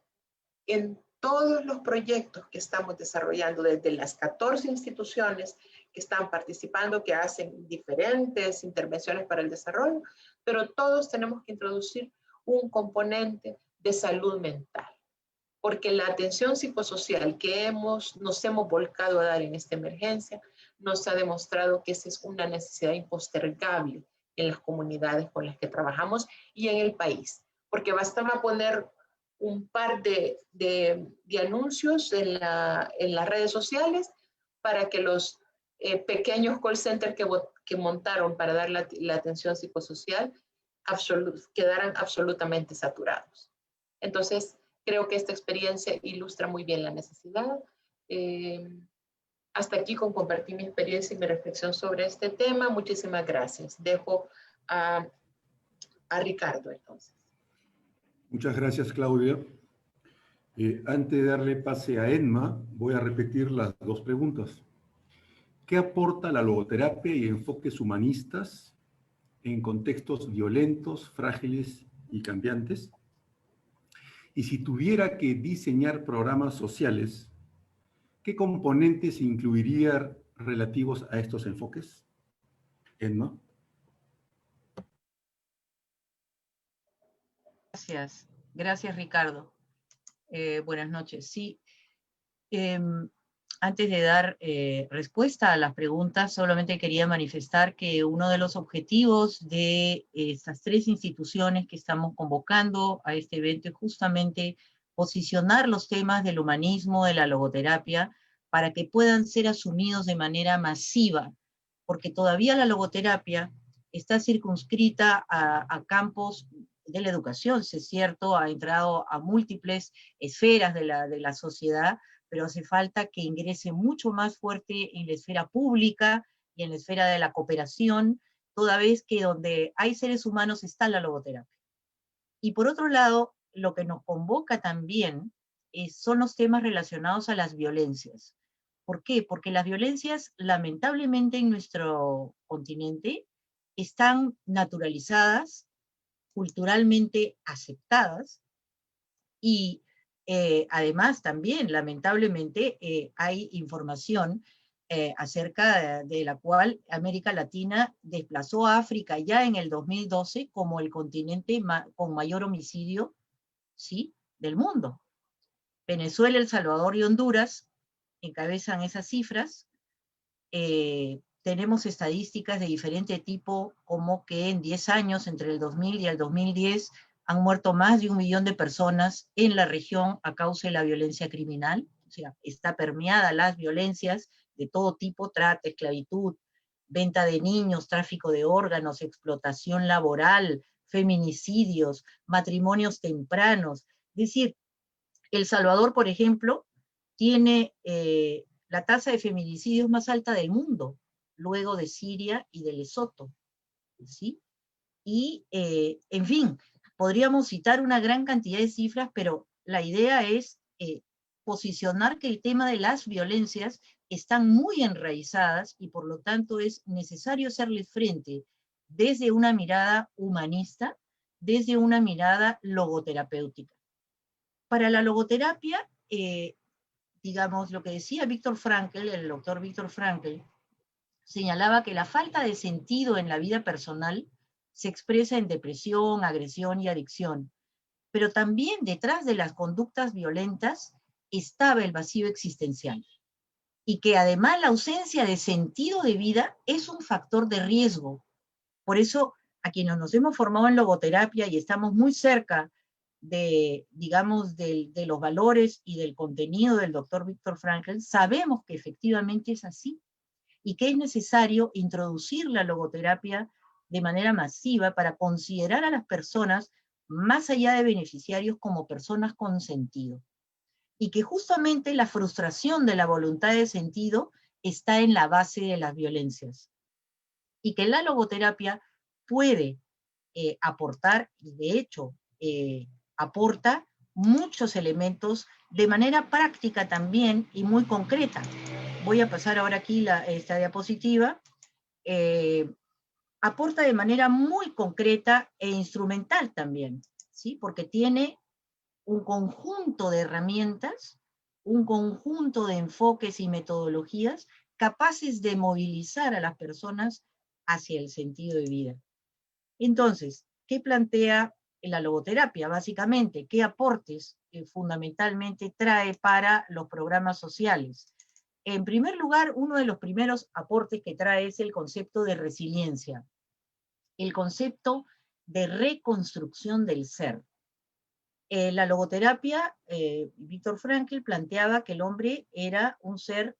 en todos los proyectos que estamos desarrollando, desde las 14 instituciones que están participando, que hacen diferentes intervenciones para el desarrollo, pero todos tenemos que introducir un componente de salud mental, porque la atención psicosocial que nos hemos volcado a dar en esta emergencia nos ha demostrado que esa es una necesidad impostergable en las comunidades con las que trabajamos y en el país, porque bastaba poner un par de anuncios en las redes sociales para que los pequeños call centers que montaron para dar la atención psicosocial quedaran absolutamente saturados. Entonces, creo que esta experiencia ilustra muy bien la necesidad. Hasta aquí con compartir mi experiencia y mi reflexión sobre este tema. Muchísimas gracias. Dejo a Ricardo entonces. Muchas gracias, Claudia. Antes de darle pase a Emma, voy a repetir las 2 preguntas. ¿Qué aporta la logoterapia y enfoques humanistas en contextos violentos, frágiles y cambiantes? Y si tuviera que diseñar programas sociales, ¿qué componentes incluiría relativos a estos enfoques? ¿No? Gracias. Gracias, Ricardo. Buenas noches. Sí, antes de dar respuesta a las preguntas, solamente quería manifestar que uno de los objetivos de estas 3 instituciones que estamos convocando a este evento es justamente posicionar los temas del humanismo, de la logoterapia, para que puedan ser asumidos de manera masiva, porque todavía la logoterapia está circunscrita a campos de la educación, si es cierto, ha entrado a múltiples esferas de la sociedad, pero hace falta que ingrese mucho más fuerte en la esfera pública y en la esfera de la cooperación, toda vez que donde hay seres humanos está la logoterapia. Y por otro lado, lo que nos convoca también son los temas relacionados a las violencias. ¿Por qué? Porque las violencias, lamentablemente, en nuestro continente están naturalizadas, culturalmente aceptadas, y además también, lamentablemente, hay información acerca de la cual América Latina desplazó a África ya en el 2012 como el continente con mayor homicidio, ¿sí?, del mundo. Venezuela, El Salvador y Honduras encabezan esas cifras. Tenemos estadísticas de diferente tipo, como que en 10 años, entre el 2000 y el 2010, han muerto más de 1 millón de personas en la región a causa de la violencia criminal. O sea, está permeada las violencias de todo tipo: trata, esclavitud, venta de niños, tráfico de órganos, explotación laboral, feminicidios, matrimonios tempranos. Es decir, El Salvador, por ejemplo, tiene la tasa de feminicidios más alta del mundo, luego de Siria y de Lesoto, ¿sí? Y, en fin, podríamos citar una gran cantidad de cifras, pero la idea es posicionar que el tema de las violencias están muy enraizadas y por lo tanto es necesario hacerle frente desde una mirada humanista, desde una mirada logoterapéutica. Para la logoterapia, digamos, lo que decía Viktor Frankl, el doctor Viktor Frankl, señalaba que la falta de sentido en la vida personal se expresa en depresión, agresión y adicción, pero también detrás de las conductas violentas estaba el vacío existencial, y que además la ausencia de sentido de vida es un factor de riesgo. Por eso, a quienes nos hemos formado en logoterapia y estamos muy cerca de, digamos, de los valores y del contenido del doctor Viktor Frankl, sabemos que efectivamente es así, y que es necesario introducir la logoterapia de manera masiva para considerar a las personas, más allá de beneficiarios, como personas con sentido. Y que justamente la frustración de la voluntad de sentido está en la base de las violencias. Y que la logoterapia puede aportar, y de hecho aporta muchos elementos de manera práctica también y muy concreta. Voy a pasar ahora aquí esta diapositiva. Aporta de manera muy concreta e instrumental también, ¿sí? Porque tiene un conjunto de herramientas, un conjunto de enfoques y metodologías capaces de movilizar a las personas hacia el sentido de vida. Entonces, ¿qué plantea la logoterapia? Básicamente, ¿qué aportes fundamentalmente trae para los programas sociales? En primer lugar, uno de los primeros aportes que trae es el concepto de resiliencia, el concepto de reconstrucción del ser. La logoterapia, Viktor Frankl planteaba que el hombre era un ser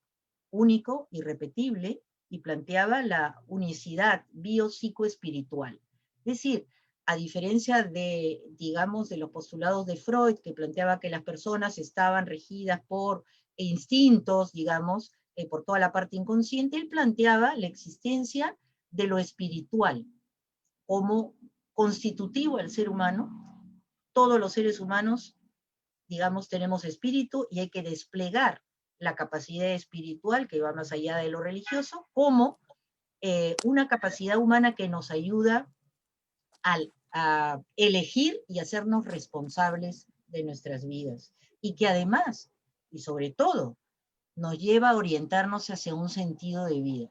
único, irrepetible, y planteaba la unicidad biopsicoespiritual. Es decir, a diferencia de, digamos, de los postulados de Freud, que planteaba que las personas estaban regidas por instintos, digamos, por toda la parte inconsciente, él planteaba la existencia de lo espiritual como constitutivo del ser humano. Todos los seres humanos, digamos, tenemos espíritu y hay que desplegar la capacidad espiritual que va más allá de lo religioso como una capacidad humana que nos ayuda a elegir y hacernos responsables de nuestras vidas, y que además, y sobre todo, nos lleva a orientarnos hacia un sentido de vida.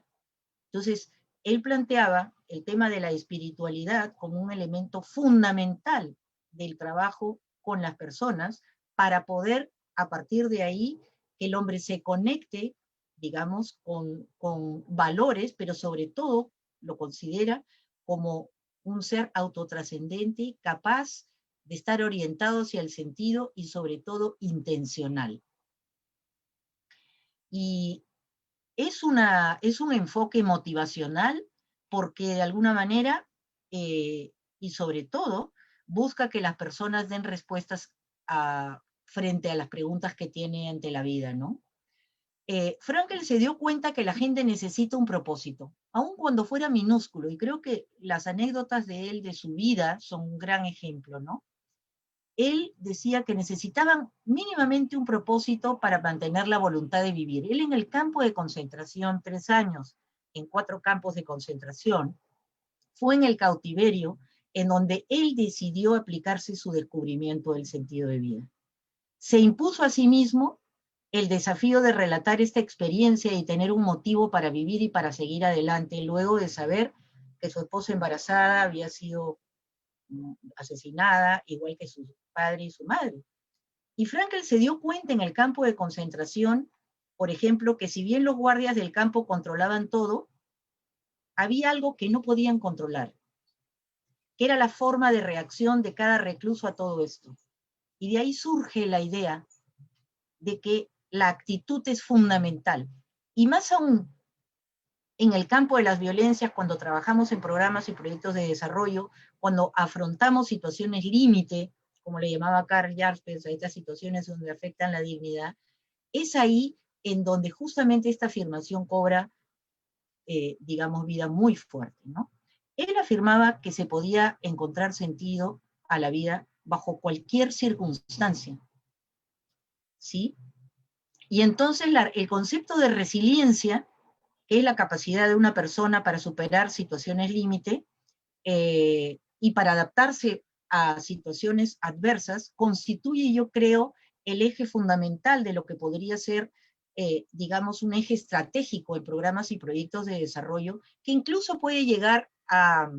Entonces, él planteaba el tema de la espiritualidad como un elemento fundamental del trabajo con las personas para poder, a partir de ahí, que el hombre se conecte, digamos, con valores, pero sobre todo lo considera como un ser autotrascendente, capaz de estar orientado hacia el sentido y sobre todo intencional. Y es un enfoque motivacional porque de alguna manera, y sobre todo, busca que las personas den respuestas frente a las preguntas que tiene ante la vida, ¿no? Frankl se dio cuenta que la gente necesita un propósito, aun cuando fuera minúsculo, y creo que las anécdotas de él, de su vida, son un gran ejemplo, ¿no? Él decía que necesitaban mínimamente un propósito para mantener la voluntad de vivir. Él en el campo de concentración, 3 años, en 4 campos de concentración, fue en el cautiverio en donde él decidió aplicarse su descubrimiento del sentido de vida. Se impuso a sí mismo el desafío de relatar esta experiencia y tener un motivo para vivir y para seguir adelante, luego de saber que su esposa embarazada había sido asesinada, igual que su padre y su madre. Y Frankl se dio cuenta en el campo de concentración, por ejemplo, que si bien los guardias del campo controlaban todo, había algo que no podían controlar, que era la forma de reacción de cada recluso a todo esto. Y de ahí surge la idea de que la actitud es fundamental. Y más aún, en el campo de las violencias, cuando trabajamos en programas y proyectos de desarrollo, cuando afrontamos situaciones límite, como le llamaba Karl Jaspers, a estas situaciones donde afectan la dignidad, es ahí en donde justamente esta afirmación cobra, digamos, vida muy fuerte, ¿no? Él afirmaba que se podía encontrar sentido a la vida bajo cualquier circunstancia, ¿sí? Y entonces el concepto de resiliencia, que es la capacidad de una persona para superar situaciones límite y para adaptarse a situaciones adversas, constituye, yo creo, el eje fundamental de lo que podría ser, digamos, un eje estratégico en programas y proyectos de desarrollo, que incluso puede llegar a,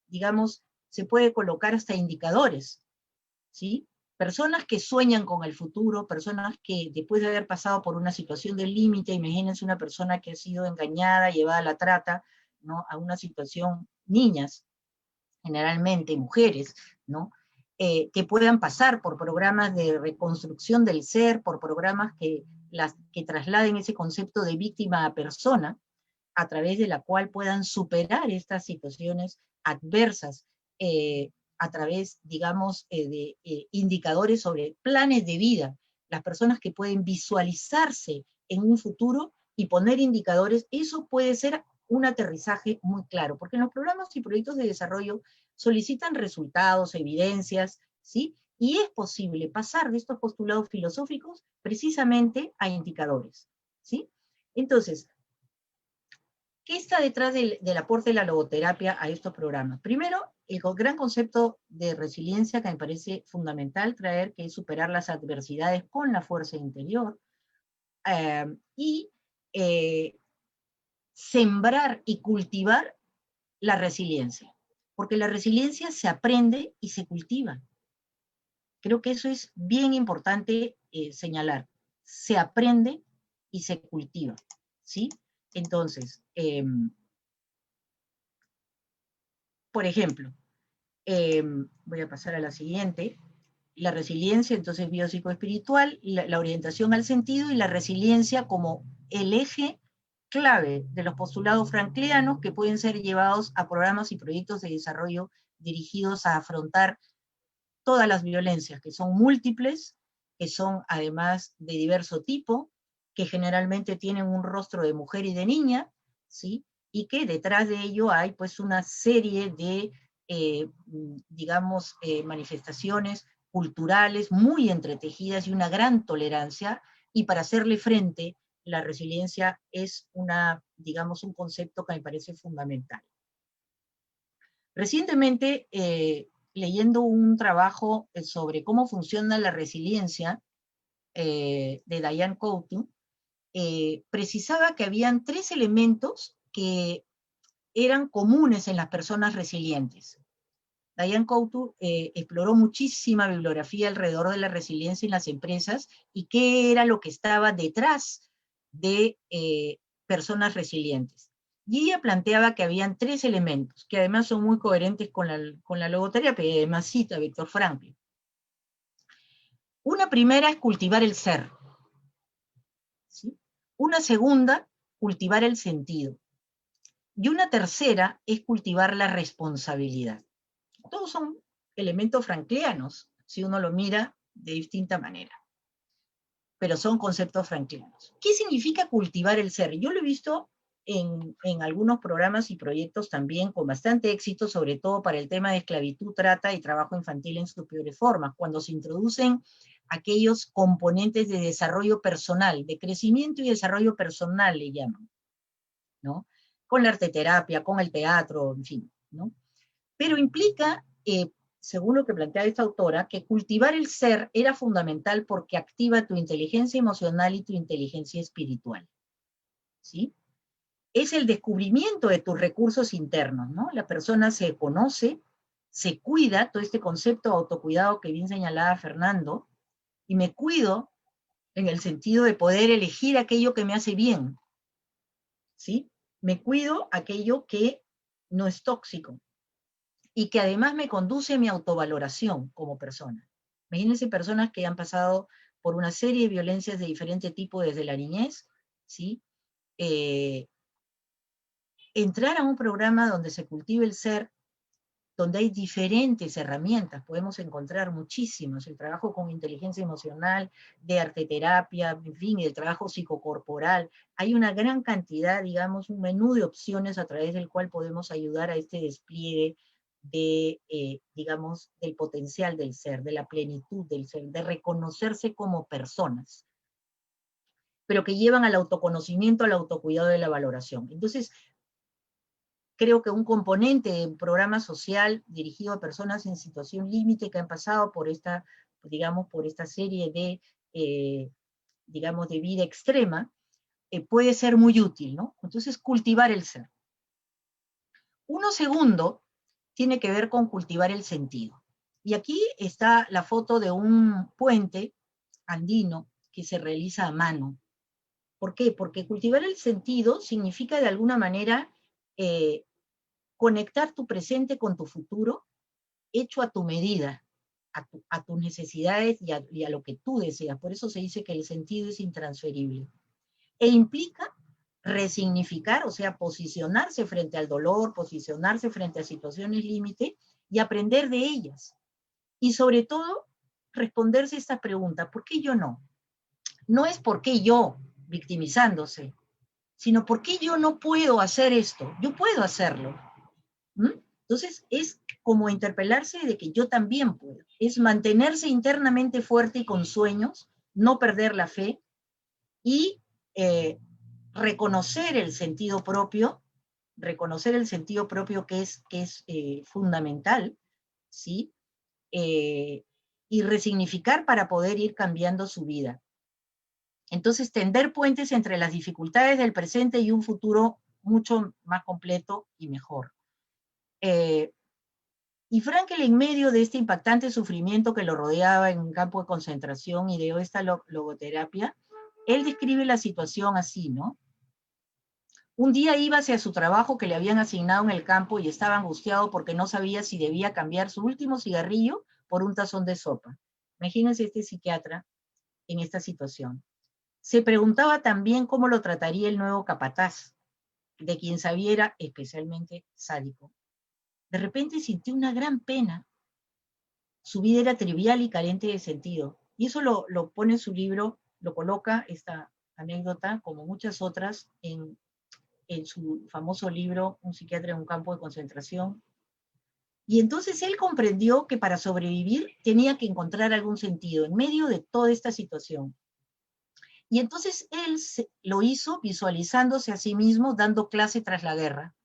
digamos, se puede colocar hasta indicadores, ¿sí? Personas que sueñan con el futuro, personas que después de haber pasado por una situación de límite, imagínense una persona que ha sido engañada, llevada a la trata, ¿no? A una situación, niñas, generalmente mujeres, ¿no? Que puedan pasar por programas de reconstrucción del ser, por programas que trasladen ese concepto de víctima a persona, a través de la cual puedan superar estas situaciones adversas, a través, digamos, de indicadores sobre planes de vida, las personas que pueden visualizarse en un futuro y poner indicadores, eso puede ser un aterrizaje muy claro, porque en los programas y proyectos de desarrollo solicitan resultados, evidencias, ¿sí? Y es posible pasar de estos postulados filosóficos precisamente a indicadores, ¿sí? Entonces, ¿qué está detrás del aporte de la logoterapia a estos programas? Primero, el gran concepto de resiliencia que me parece fundamental traer, que es superar las adversidades con la fuerza interior, y sembrar y cultivar la resiliencia, porque la resiliencia se aprende y se cultiva. Creo que eso es bien importante señalar. Se aprende y se cultiva, ¿sí? Entonces, por ejemplo, voy a pasar a la siguiente, la resiliencia, entonces biopsicoespiritual, la orientación al sentido y la resiliencia como el eje clave de los postulados franklianos que pueden ser llevados a programas y proyectos de desarrollo dirigidos a afrontar todas las violencias, que son múltiples, que son además de diverso tipo, que generalmente tienen un rostro de mujer y de niña, ¿sí? Y que detrás de ello hay pues una serie de, digamos, manifestaciones culturales muy entretejidas y una gran tolerancia, y para hacerle frente, la resiliencia es digamos, un concepto que me parece fundamental. Recientemente leyendo un trabajo sobre cómo funciona la resiliencia de Diane Coutu, precisaba que habían 3 elementos que eran comunes en las personas resilientes. Diane Coutu exploró muchísima bibliografía alrededor de la resiliencia en las empresas y qué era lo que estaba detrás de personas resilientes. Y ella planteaba que habían 3 elementos, que además son muy coherentes con la logoterapia, y además cita a Viktor Frankl. Una primera es cultivar el ser, ¿sí? Una segunda, cultivar el sentido. Y una tercera es cultivar la responsabilidad. Todos son elementos franklianos, si uno lo mira de distinta manera. Pero son conceptos franklianos. ¿Qué significa cultivar el ser? Yo lo he visto en algunos programas y proyectos también con bastante éxito, sobre todo para el tema de esclavitud, trata y trabajo infantil en sus peores formas, cuando se introducen aquellos componentes de desarrollo personal, de crecimiento y desarrollo personal le llaman, ¿no? Con la arteterapia, con el teatro, en fin, ¿no? Pero implica, según lo que plantea esta autora, que cultivar el ser era fundamental porque activa tu inteligencia emocional y tu inteligencia espiritual, ¿sí? Es el descubrimiento de tus recursos internos, ¿no? La persona se conoce, se cuida, todo este concepto de autocuidado que bien señalaba Fernando, y me cuido en el sentido de poder elegir aquello que me hace bien, ¿sí? Me cuido aquello que no es tóxico y que además me conduce a mi autovaloración como persona. Imagínense personas que han pasado por una serie de violencias de diferente tipo desde la niñez, ¿sí? Entrar a un programa donde se cultive el ser, donde hay diferentes herramientas, podemos encontrar muchísimas, el trabajo con inteligencia emocional, de arteterapia, en fin, el trabajo psicocorporal, hay una gran cantidad, digamos, un menú de opciones a través del cual podemos ayudar a este despliegue de, digamos, del potencial del ser, de la plenitud del ser, de reconocerse como personas, pero que llevan al autoconocimiento, al autocuidado y a la valoración. Entonces, creo que un componente de un programa social dirigido a personas en situación límite que han pasado por esta, digamos, por esta serie de, digamos, de vida extrema, puede ser muy útil, ¿no? Entonces, cultivar el ser. Uno segundo tiene que ver con cultivar el sentido. Y aquí está la foto de un puente andino que se realiza a mano. ¿Por qué? Porque cultivar el sentido significa de alguna manera conectar tu presente con tu futuro, hecho a tu medida, a tus necesidades y a lo que tú deseas. Por eso se dice que el sentido es intransferible. E implica resignificar, o sea, posicionarse frente al dolor, posicionarse frente a situaciones límite y aprender de ellas. Y sobre todo, responderse esta pregunta, ¿por qué yo no? No es por qué yo, victimizándose, sino por qué yo no puedo hacer esto. Yo puedo hacerlo. Entonces es como interpelarse de que yo también puedo. Es mantenerse internamente fuerte y con sueños, no perder la fe y reconocer el sentido propio que es fundamental, ¿sí? Y resignificar para poder ir cambiando su vida. Entonces, tender puentes entre las dificultades del presente y un futuro mucho más completo y mejor. Y Frankl, en medio de este impactante sufrimiento que lo rodeaba en un campo de concentración, ideó esta logoterapia. Él describe la situación así, ¿no? Un día iba hacia su trabajo que le habían asignado en el campo y estaba angustiado porque no sabía si debía cambiar su último cigarrillo por un tazón de sopa. Imagínense este psiquiatra en esta situación. Se preguntaba también cómo lo trataría el nuevo capataz, de quien sabía era especialmente sádico. De repente sintió una gran pena. Su vida era trivial y carente de sentido. Y eso lo pone en su libro, lo coloca, esta anécdota, como muchas otras, en su famoso libro, Un psiquiatra en un campo de concentración. Y entonces él comprendió que para sobrevivir tenía que encontrar algún sentido en medio de toda esta situación. Y entonces él lo hizo visualizándose a sí mismo dando clase tras la guerra.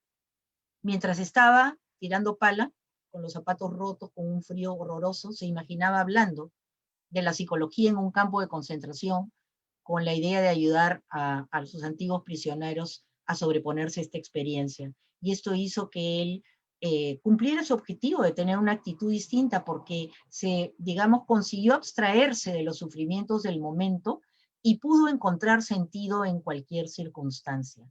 Mientras estaba tirando pala con los zapatos rotos, con un frío horroroso, se imaginaba hablando de la psicología en un campo de concentración, con la idea de ayudar a sus antiguos prisioneros a sobreponerse a esta experiencia. Y esto hizo que él cumpliera su objetivo de tener una actitud distinta, porque digamos, consiguió abstraerse de los sufrimientos del momento y pudo encontrar sentido en cualquier circunstancia.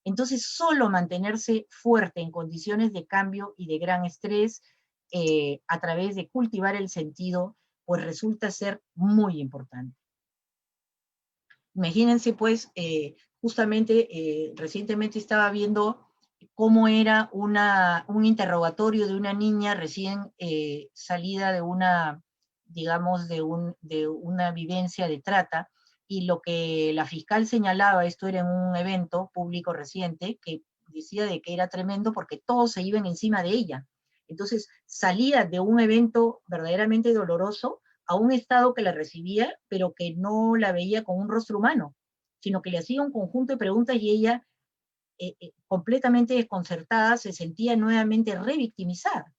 Entonces, solo mantenerse fuerte en condiciones de cambio y de gran estrés, a través de cultivar el sentido, pues resulta ser muy importante. Imagínense, pues, justamente recientemente estaba viendo cómo era un interrogatorio de una niña recién salida de una, digamos, de una vivencia de trata, y lo que la fiscal señalaba, esto era en un evento público reciente, que decía de que era tremendo porque todos se iban encima de ella. Entonces salía de un evento verdaderamente doloroso a un estado que la recibía, pero que no la veía con un rostro humano, sino que le hacía un conjunto de preguntas y ella, completamente desconcertada, se sentía nuevamente revictimizada.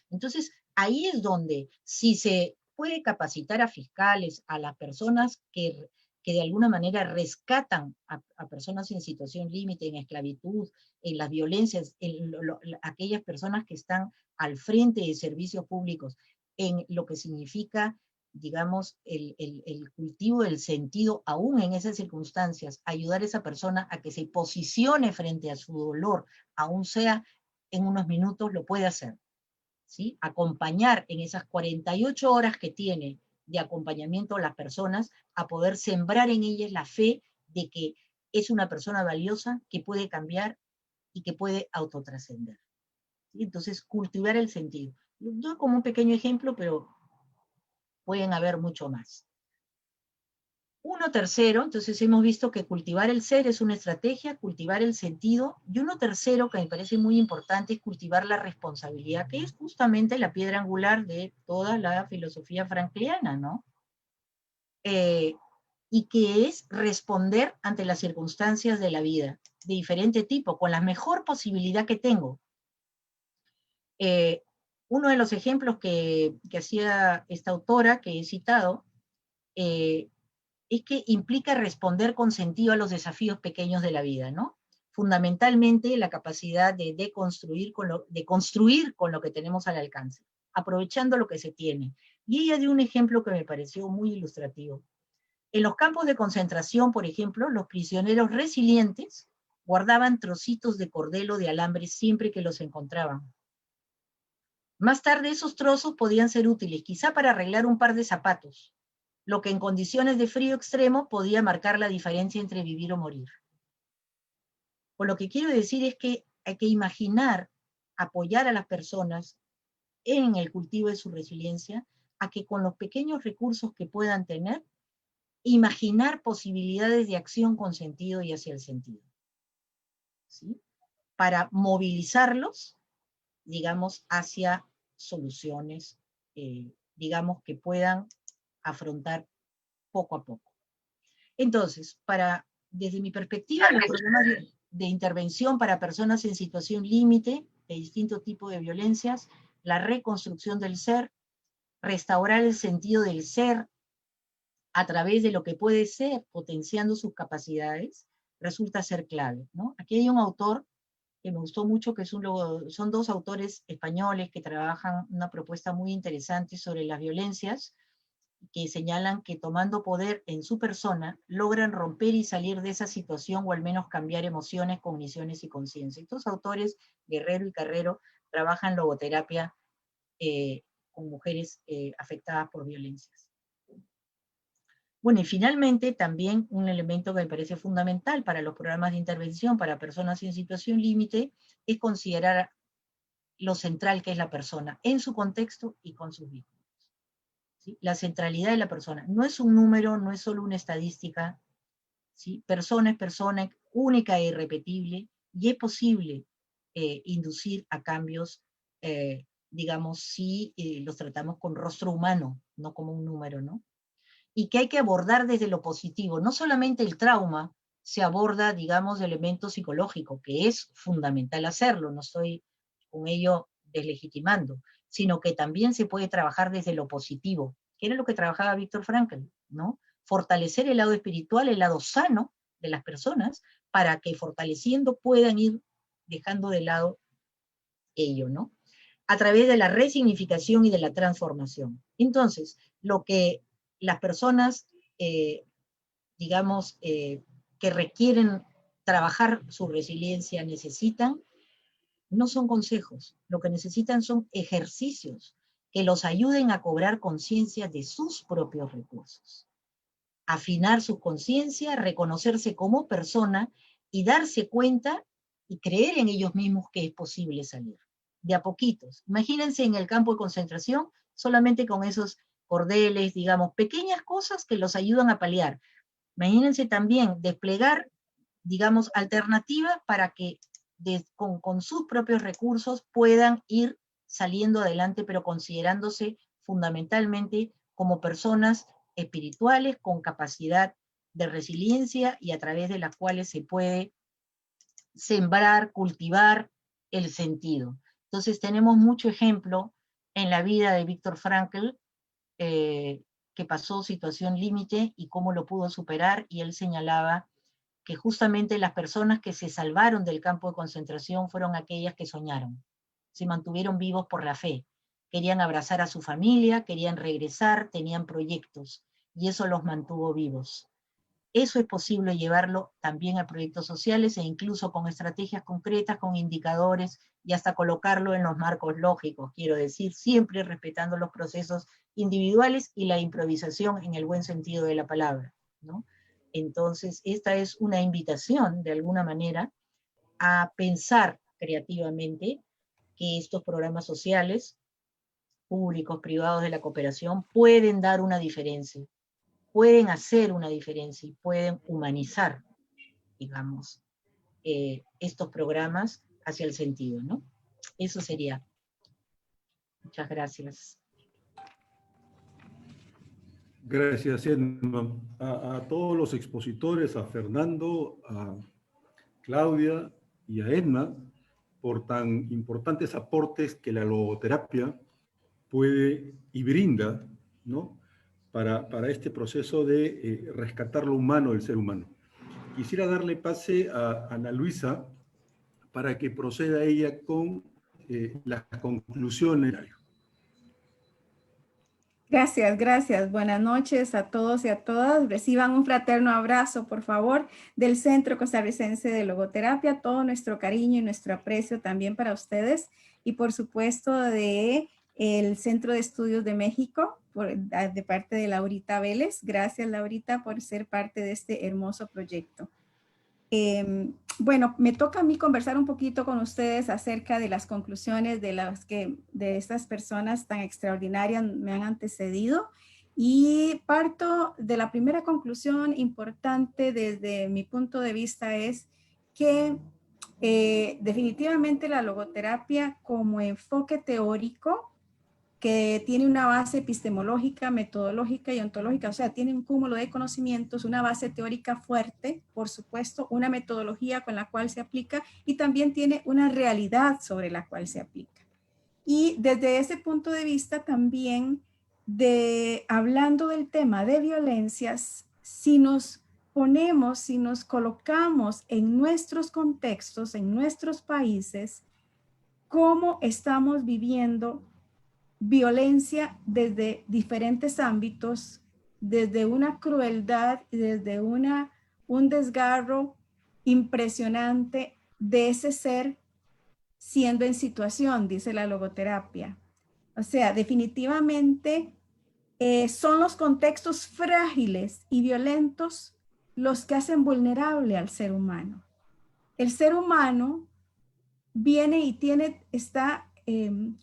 Entonces, ahí es donde, si se puede capacitar a fiscales, a las personas que de alguna manera rescatan a personas en situación límite, en esclavitud, en las violencias, aquellas personas que están al frente de servicios públicos, en lo que significa, digamos, el cultivo del sentido, aún en esas circunstancias, ayudar a esa persona a que se posicione frente a su dolor, aún sea en unos minutos, lo puede hacer. ¿Sí? Acompañar en esas 48 horas que tiene de acompañamiento a las personas, a poder sembrar en ellas la fe de que es una persona valiosa, que puede cambiar y que puede autotrascender. ¿Sí? Entonces, cultivar el sentido. Yo como un pequeño ejemplo, pero pueden haber mucho más. Uno tercero, entonces hemos visto que cultivar el ser es una estrategia, cultivar el sentido, y uno tercero que me parece muy importante es cultivar la responsabilidad, que es justamente la piedra angular de toda la filosofía frankliana, ¿no? Y que es responder ante las circunstancias de la vida, de diferente tipo, con la mejor posibilidad que tengo. Uno de los ejemplos que hacía esta autora que he citado, es que implica responder con sentido a los desafíos pequeños de la vida, ¿no? Fundamentalmente la capacidad de construir con lo que tenemos al alcance, aprovechando lo que se tiene. Y ella dio un ejemplo que me pareció muy ilustrativo. En los campos de concentración, por ejemplo, los prisioneros resilientes guardaban trocitos de cordel o de alambre siempre que los encontraban. Más tarde esos trozos podían ser útiles, quizá para arreglar un par de zapatos, lo que en condiciones de frío extremo podía marcar la diferencia entre vivir o morir. Por lo que quiero decir es que hay que imaginar, apoyar a las personas en el cultivo de su resiliencia, a que con los pequeños recursos que puedan tener, imaginar posibilidades de acción con sentido y hacia el sentido. ¿Sí? Para movilizarlos, digamos, hacia soluciones, digamos, que puedan afrontar poco a poco. Entonces, desde mi perspectiva, los programas de intervención para personas en situación límite, de distinto tipo de violencias, la reconstrucción del ser, restaurar el sentido del ser a través de lo que puede ser, potenciando sus capacidades, resulta ser clave, ¿no? Aquí hay un autor que me gustó mucho, que son dos autores españoles que trabajan una propuesta muy interesante sobre las violencias, que señalan que tomando poder en su persona, logran romper y salir de esa situación, o al menos cambiar emociones, cogniciones y conciencia. Estos autores, Guerrero y Carrero, trabajan logoterapia con mujeres afectadas por violencias. Bueno, y finalmente también un elemento que me parece fundamental para los programas de intervención para personas en situación límite es considerar lo central que es la persona en su contexto y con sus vínculos. ¿Sí? La centralidad de la persona no es un número, no es solo una estadística, ¿sí? Persona es persona, única e irrepetible, y es posible inducir a cambios, digamos, si los tratamos con rostro humano, no como un número, ¿no? Y que hay que abordar desde lo positivo. No solamente el trauma se aborda, digamos, de elemento psicológico, que es fundamental hacerlo, no estoy con ello deslegitimando, sino que también se puede trabajar desde lo positivo, que era lo que trabajaba Viktor Frankl, ¿no? Fortalecer el lado espiritual, el lado sano de las personas, para que fortaleciendo puedan ir dejando de lado ello, ¿no? A través de la resignificación y de la transformación. Entonces, lo que las personas, digamos, que requieren trabajar su resiliencia necesitan, no son consejos, lo que necesitan son ejercicios que los ayuden a cobrar conciencia de sus propios recursos, afinar su conciencia, reconocerse como persona y darse cuenta y creer en ellos mismos que es posible salir, de a poquitos. Imagínense en el campo de concentración, solamente con esos cordeles, digamos, pequeñas cosas que los ayudan a paliar. Imagínense también desplegar, digamos, alternativas para que con sus propios recursos puedan ir saliendo adelante, pero considerándose fundamentalmente como personas espirituales con capacidad de resiliencia y a través de las cuales se puede sembrar, cultivar el sentido. Entonces tenemos mucho ejemplo en la vida de Viktor Frankl, que pasó situación límite y cómo lo pudo superar, y él señalaba que justamente las personas que se salvaron del campo de concentración fueron aquellas que soñaron, se mantuvieron vivos por la fe, querían abrazar a su familia, querían regresar, tenían proyectos, y eso los mantuvo vivos. Eso es posible llevarlo también a proyectos sociales e incluso con estrategias concretas, con indicadores, y hasta colocarlo en los marcos lógicos, quiero decir, siempre respetando los procesos individuales y la improvisación en el buen sentido de la palabra, ¿no? Entonces, esta es una invitación, de alguna manera, a pensar creativamente que estos programas sociales, públicos, privados, de la cooperación, pueden dar una diferencia, pueden hacer una diferencia y pueden humanizar, digamos, estos programas hacia el sentido, ¿no? Eso sería. Muchas gracias. Gracias, Edna. A todos los expositores, a Fernando, a Claudia y a Edna, por tan importantes aportes que la logoterapia puede y brinda, ¿no?, para este proceso de rescatar lo humano del ser humano. Quisiera darle pase a Ana Luisa para que proceda ella con las conclusiones. Gracias, gracias. Buenas noches a todos y a todas. Reciban un fraterno abrazo, por favor, del Centro Costarricense de Logoterapia. Todo nuestro cariño y nuestro aprecio también para ustedes. Y por supuesto de el Centro de Estudios de México, de parte de Laurita Vélez. Gracias, Laurita, por ser parte de este hermoso proyecto. Bueno, me toca a mí conversar un poquito con ustedes acerca de las conclusiones de estas personas tan extraordinarias me han antecedido, y parto de la primera conclusión importante desde mi punto de vista es que definitivamente la logoterapia como enfoque teórico, que tiene una base epistemológica, metodológica y ontológica, o sea, tiene un cúmulo de conocimientos, una base teórica fuerte, por supuesto, una metodología con la cual se aplica, y también tiene una realidad sobre la cual se aplica. Y desde ese punto de vista también, hablando del tema de violencias, si nos ponemos, si nos colocamos en nuestros contextos, en nuestros países, cómo estamos viviendo violencia desde diferentes ámbitos, desde una crueldad y desde un desgarro impresionante de ese ser siendo en situación, dice la logoterapia. O sea, definitivamente son los contextos frágiles y violentos los que hacen vulnerable al ser humano. El ser humano viene y está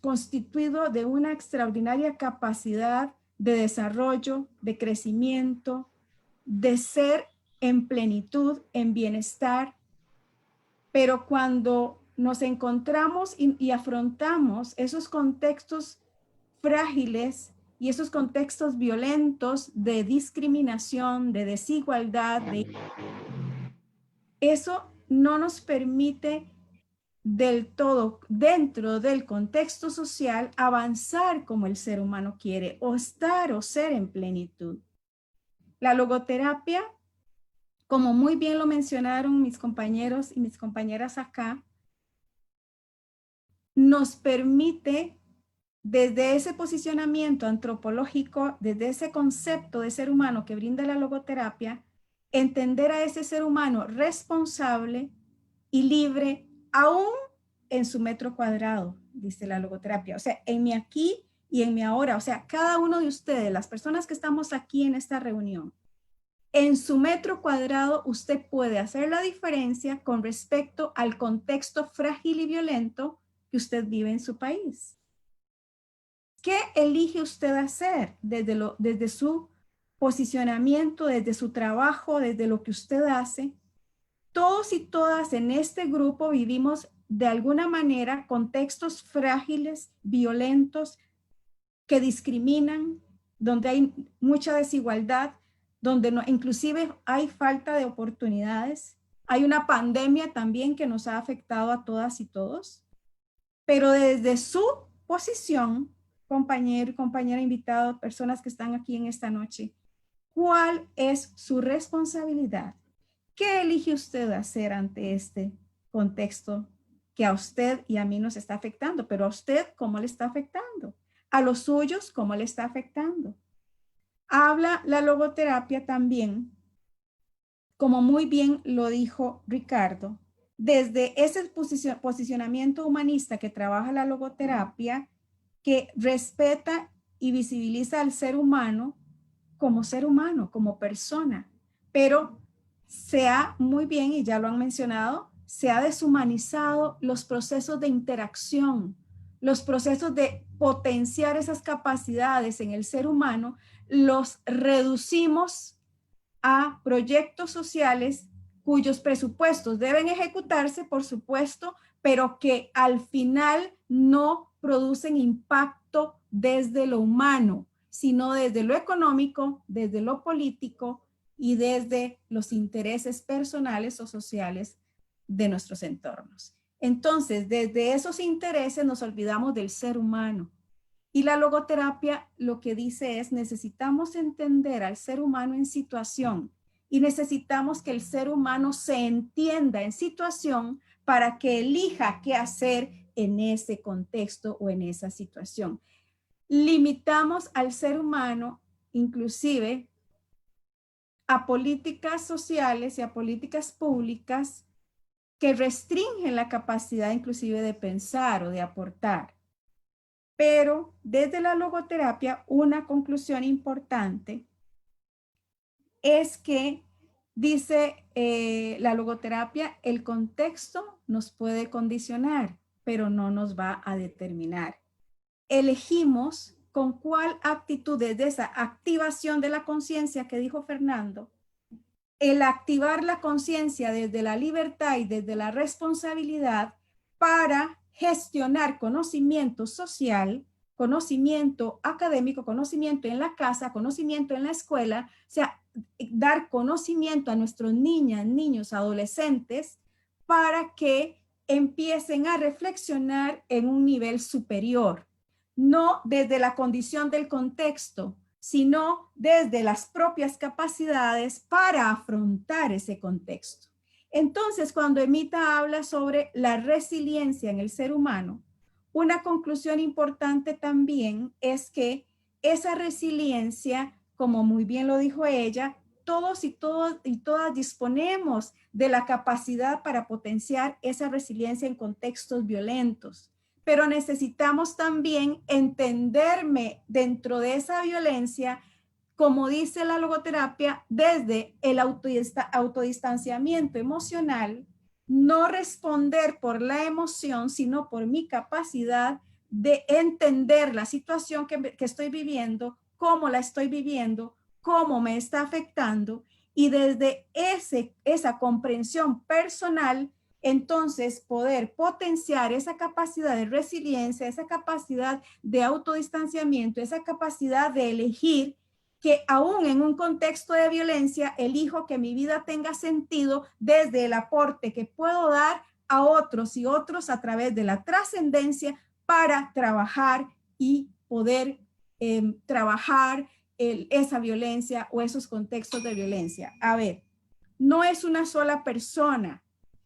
constituido de una extraordinaria capacidad de desarrollo, de crecimiento, de ser en plenitud, en bienestar, pero cuando nos encontramos y afrontamos esos contextos frágiles y esos contextos violentos de discriminación, de desigualdad, eso no nos permite del todo dentro del contexto social, avanzar como el ser humano quiere, o estar o ser en plenitud. La logoterapia, como muy bien lo mencionaron mis compañeros y mis compañeras acá, nos permite, desde ese posicionamiento antropológico, desde ese concepto de ser humano que brinda la logoterapia, entender a ese ser humano responsable y libre, aún en su metro cuadrado, dice la logoterapia. O sea, en mi aquí y en mi ahora. O sea, cada uno de ustedes, las personas que estamos aquí en esta reunión, en su metro cuadrado usted puede hacer la diferencia con respecto al contexto frágil y violento que usted vive en su país. ¿Qué elige usted hacer desde su posicionamiento, desde su trabajo, desde lo que usted hace? Todos y todas en este grupo vivimos de alguna manera contextos frágiles, violentos, que discriminan, donde hay mucha desigualdad, donde no, inclusive hay falta de oportunidades. Hay una pandemia también que nos ha afectado a todas y todos. Pero desde su posición, compañero y compañera invitado, personas que están aquí en esta noche, ¿cuál es su responsabilidad? ¿Qué elige usted hacer ante este contexto que a usted y a mí nos está afectando? Pero a usted, ¿cómo le está afectando? A los suyos, ¿cómo le está afectando? Habla la logoterapia también, como muy bien lo dijo Ricardo, desde ese posicionamiento humanista que trabaja la logoterapia, que respeta y visibiliza al ser humano, como persona, pero se ha, muy bien, y ya lo han mencionado, se ha deshumanizado los procesos de interacción, los procesos de potenciar esas capacidades en el ser humano, los reducimos a proyectos sociales cuyos presupuestos deben ejecutarse, por supuesto, pero que al final no producen impacto desde lo humano, sino desde lo económico, desde lo político y desde los intereses personales o sociales de nuestros entornos. Entonces, desde esos intereses nos olvidamos del ser humano. Y la logoterapia lo que dice es, necesitamos entender al ser humano en situación y necesitamos que el ser humano se entienda en situación para que elija qué hacer en ese contexto o en esa situación. Limitamos al ser humano inclusive a políticas sociales y a políticas públicas que restringen la capacidad inclusive de pensar o de aportar. Pero desde la logoterapia, una conclusión importante es que, dice la logoterapia, el contexto nos puede condicionar, pero no nos va a determinar. Elegimos con cuál actitud, desde esa activación de la conciencia que dijo Fernando, el activar la conciencia desde la libertad y desde la responsabilidad para gestionar conocimiento social, conocimiento académico, conocimiento en la casa, conocimiento en la escuela, o sea, dar conocimiento a nuestros niñas, niños, adolescentes, para que empiecen a reflexionar en un nivel superior, no desde la condición del contexto, sino desde las propias capacidades para afrontar ese contexto. Entonces, cuando Emita habla sobre la resiliencia en el ser humano, una conclusión importante también es que esa resiliencia, como muy bien lo dijo ella, todos y todas disponemos de la capacidad para potenciar esa resiliencia en contextos violentos, pero necesitamos también entenderme dentro de esa violencia, como dice la logoterapia, desde el autodistanciamiento emocional, no responder por la emoción, sino por mi capacidad de entender la situación que estoy viviendo, cómo la estoy viviendo, cómo me está afectando, y desde esa comprensión personal, entonces poder potenciar esa capacidad de resiliencia, esa capacidad de autodistanciamiento, esa capacidad de elegir que aún en un contexto de violencia, elijo que mi vida tenga sentido desde el aporte que puedo dar a otros y otros a través de la trascendencia para trabajar y poder trabajar esa violencia o esos contextos de violencia. A ver, no es una sola persona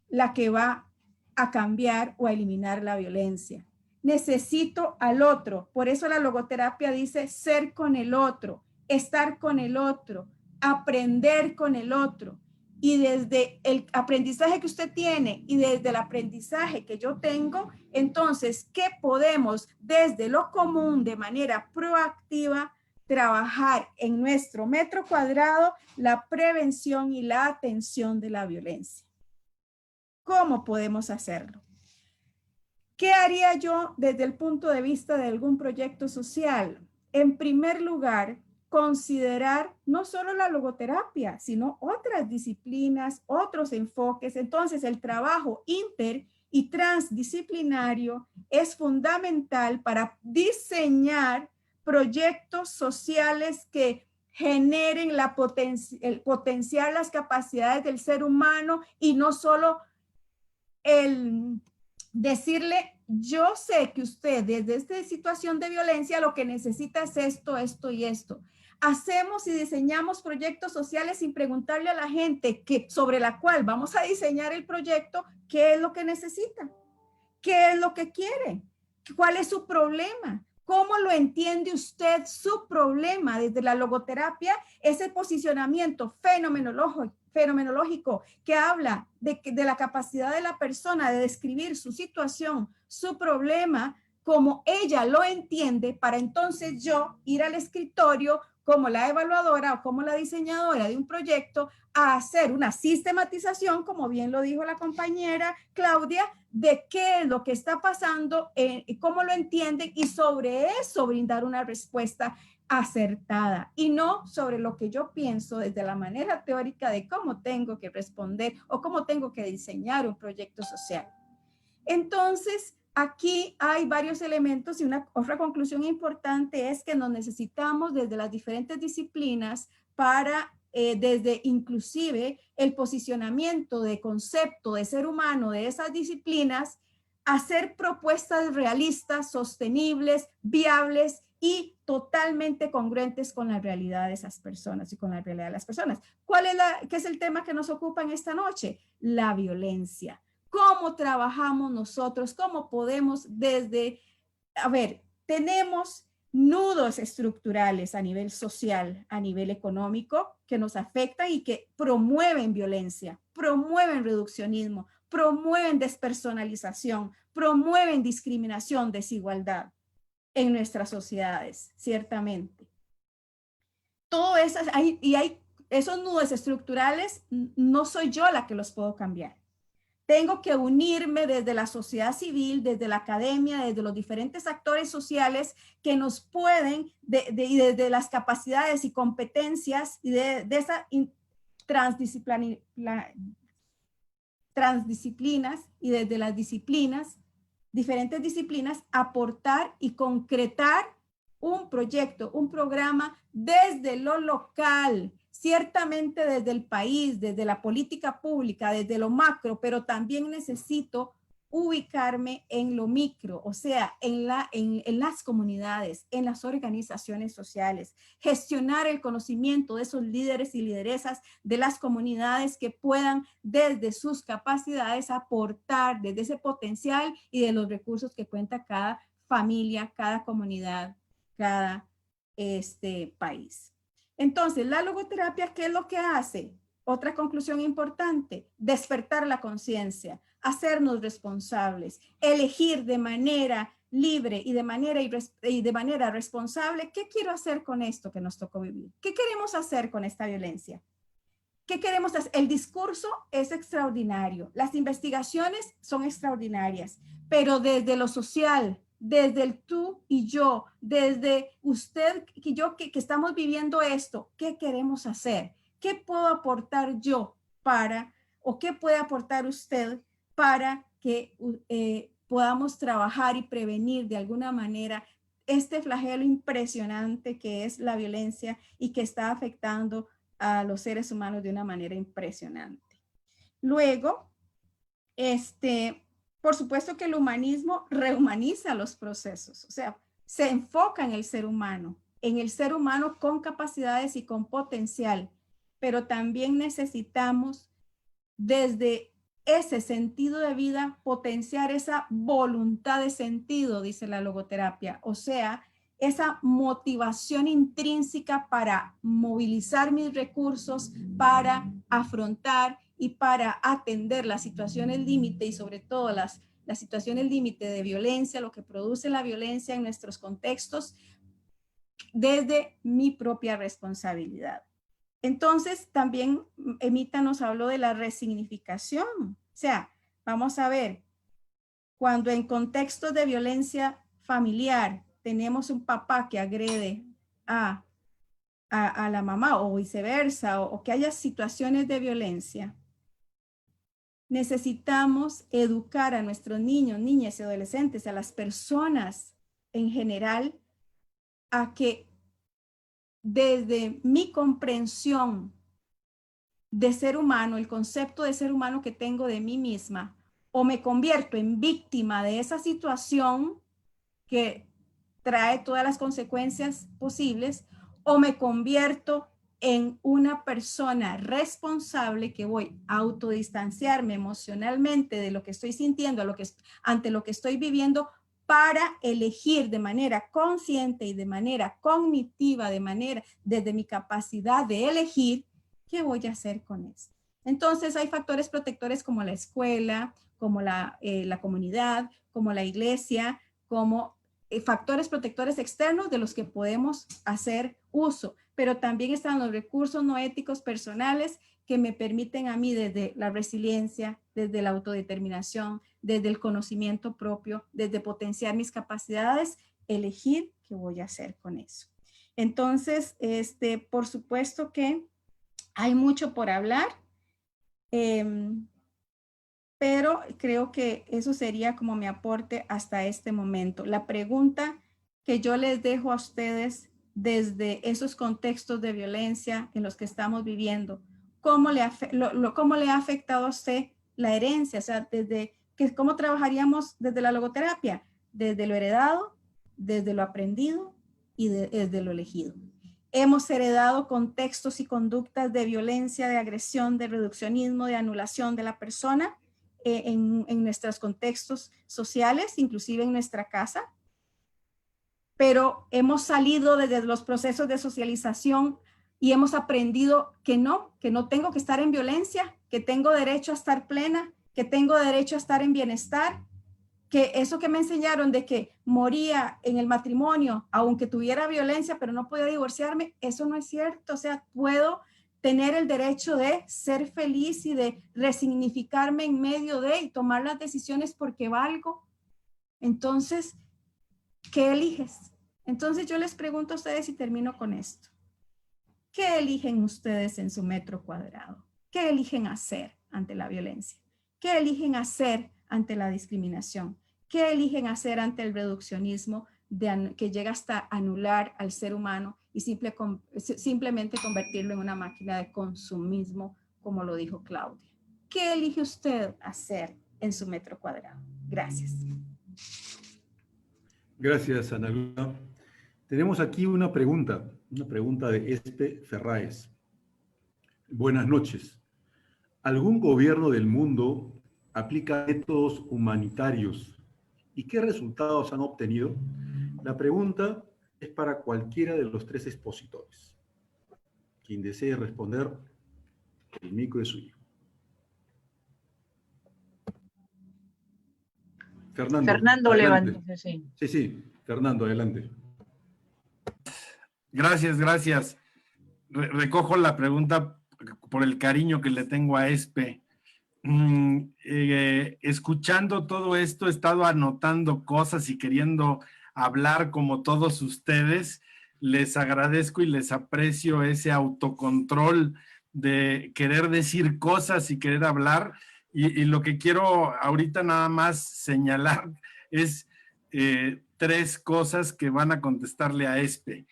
la que va a cambiar o a eliminar la violencia. Necesito al otro. Por eso la logoterapia dice ser con el otro, estar con el otro, aprender con el otro. Y desde el aprendizaje que usted tiene y desde el aprendizaje que yo tengo, entonces, ¿qué podemos desde lo común de manera proactiva trabajar en nuestro metro cuadrado la prevención y la atención de la violencia? ¿Cómo podemos hacerlo? ¿Qué haría yo desde el punto de vista de algún proyecto social? En primer lugar, considerar no solo la logoterapia, sino otras disciplinas, otros enfoques. Entonces, el trabajo inter y transdisciplinario es fundamental para diseñar proyectos sociales que generen el potencial, las capacidades del ser humano y no solo el decirle, yo sé que usted desde esta situación de violencia lo que necesita es esto, esto y esto. Hacemos y diseñamos proyectos sociales sin preguntarle a la gente sobre la cual vamos a diseñar el proyecto, qué es lo que necesita, qué es lo que quiere, cuál es su problema, cómo lo entiende usted su problema. Desde la logoterapia, ese posicionamiento fenomenológico que habla de la capacidad de la persona de describir su situación, su problema, como ella lo entiende, para entonces yo ir al escritorio como la evaluadora o como la diseñadora de un proyecto a hacer una sistematización, como bien lo dijo la compañera Claudia, de qué es lo que está pasando, cómo lo entienden y sobre eso brindar una respuesta acertada y no sobre lo que yo pienso desde la manera teórica de cómo tengo que responder o cómo tengo que diseñar un proyecto social. Entonces, aquí hay varios elementos y otra conclusión importante es que nos necesitamos desde las diferentes disciplinas para, desde inclusive el posicionamiento de concepto de ser humano de esas disciplinas, hacer propuestas realistas, sostenibles, viables y totalmente congruentes con la realidad de esas personas y con la realidad de las personas. ¿Qué es el tema que nos ocupa en esta noche? La violencia. ¿Cómo trabajamos nosotros? ¿Cómo podemos tenemos nudos estructurales a nivel social, a nivel económico, que nos afectan y que promueven violencia, promueven reduccionismo, promueven despersonalización, promueven discriminación, desigualdad en nuestras sociedades, ciertamente. Todo eso, hay esos nudos estructurales, no soy yo la que los puedo cambiar. Tengo que unirme desde la sociedad civil, desde la academia, desde los diferentes actores sociales que nos pueden, y desde las capacidades y competencias y de esa transdisciplinas y desde las disciplinas, diferentes disciplinas, aportar y concretar un proyecto, un programa desde lo local, ciertamente desde el país, desde la política pública, desde lo macro, pero también necesito ubicarme en lo micro, o sea, en las comunidades, en las organizaciones sociales, gestionar el conocimiento de esos líderes y lideresas de las comunidades que puedan desde sus capacidades aportar desde ese potencial y de los recursos que cuenta cada familia, cada comunidad, cada país. Entonces, la logoterapia, ¿qué es lo que hace? Otra conclusión importante, despertar la conciencia, hacernos responsables, elegir de manera libre y de manera responsable qué quiero hacer con esto que nos tocó vivir. ¿Qué queremos hacer con esta violencia? ¿Qué queremos hacer? El discurso es extraordinario, las investigaciones son extraordinarias, pero desde lo social, desde el tú y yo, desde usted y yo que estamos viviendo esto, ¿qué queremos hacer? ¿Qué puedo aportar yo o qué puede aportar usted para que podamos trabajar y prevenir de alguna manera este flagelo impresionante que es la violencia y que está afectando a los seres humanos de una manera impresionante? Luego, Por supuesto que el humanismo rehumaniza los procesos, o sea, se enfoca en el ser humano con capacidades y con potencial, pero también necesitamos desde ese sentido de vida potenciar esa voluntad de sentido, dice la logoterapia, o sea, esa motivación intrínseca para movilizar mis recursos, para afrontar y para atender las situaciones límite y sobre todo las situaciones límite de violencia, lo que produce la violencia en nuestros contextos, desde mi propia responsabilidad. Entonces, también Emita nos habló de la resignificación. O sea, vamos a ver, cuando en contextos de violencia familiar tenemos un papá que agrede a la mamá o viceversa, o que haya situaciones de violencia, necesitamos educar a nuestros niños, niñas y adolescentes, a las personas en general, a que desde mi comprensión de ser humano, el concepto de ser humano que tengo de mí misma, o me convierto en víctima de esa situación que trae todas las consecuencias posibles, o me convierto en una persona responsable que voy a autodistanciarme emocionalmente de lo que estoy sintiendo, ante lo que estoy viviendo, para elegir de manera consciente y de manera cognitiva, desde mi capacidad de elegir, ¿qué voy a hacer con eso? Entonces hay factores protectores como la escuela, como la comunidad, como la iglesia, como factores protectores externos de los que podemos hacer uso, pero también están los recursos no éticos personales que me permiten a mí desde la resiliencia, desde la autodeterminación, desde el conocimiento propio, desde potenciar mis capacidades, elegir qué voy a hacer con eso. Entonces, por supuesto que hay mucho por hablar, pero creo que eso sería como mi aporte hasta este momento. La pregunta que yo les dejo a ustedes desde esos contextos de violencia en los que estamos viviendo, ¿cómo le ha afectado a usted la herencia? O sea, ¿cómo trabajaríamos desde la logoterapia? Desde lo heredado, desde lo aprendido y desde lo elegido. Hemos heredado contextos y conductas de violencia, de agresión, de reduccionismo, de anulación de la persona, en nuestros contextos sociales, inclusive en nuestra casa, pero hemos salido desde los procesos de socialización y hemos aprendido que no tengo que estar en violencia, que tengo derecho a estar plena, que tengo derecho a estar en bienestar, que eso que me enseñaron de que moría en el matrimonio, aunque tuviera violencia, pero no podía divorciarme, eso no es cierto. O sea, puedo tener el derecho de ser feliz y de resignificarme en medio de y tomar las decisiones porque valgo. Entonces, ¿qué eliges? Entonces yo les pregunto a ustedes y termino con esto. ¿Qué eligen ustedes en su metro cuadrado? ¿Qué eligen hacer ante la violencia? ¿Qué eligen hacer ante la discriminación? ¿Qué eligen hacer ante el reduccionismo que llega hasta anular al ser humano y simplemente convertirlo en una máquina de consumismo, como lo dijo Claudia? ¿Qué elige usted hacer en su metro cuadrado? Gracias. Gracias, Ana Luna. Tenemos aquí una pregunta de Espe Ferraes. Buenas noches. ¿Algún gobierno del mundo aplica métodos humanitarios y qué resultados han obtenido? La pregunta es para cualquiera de los tres expositores. Quien desee responder, el micro es suyo. Fernando levantó, sí. Sí, Fernando, adelante. Gracias. Recojo la pregunta por el cariño que le tengo a Espe. Escuchando todo esto, he estado anotando cosas y queriendo hablar como todos ustedes. Les agradezco y les aprecio ese autocontrol de querer decir cosas y querer hablar. Y lo que quiero ahorita nada más señalar es tres cosas que van a contestarle a Espe.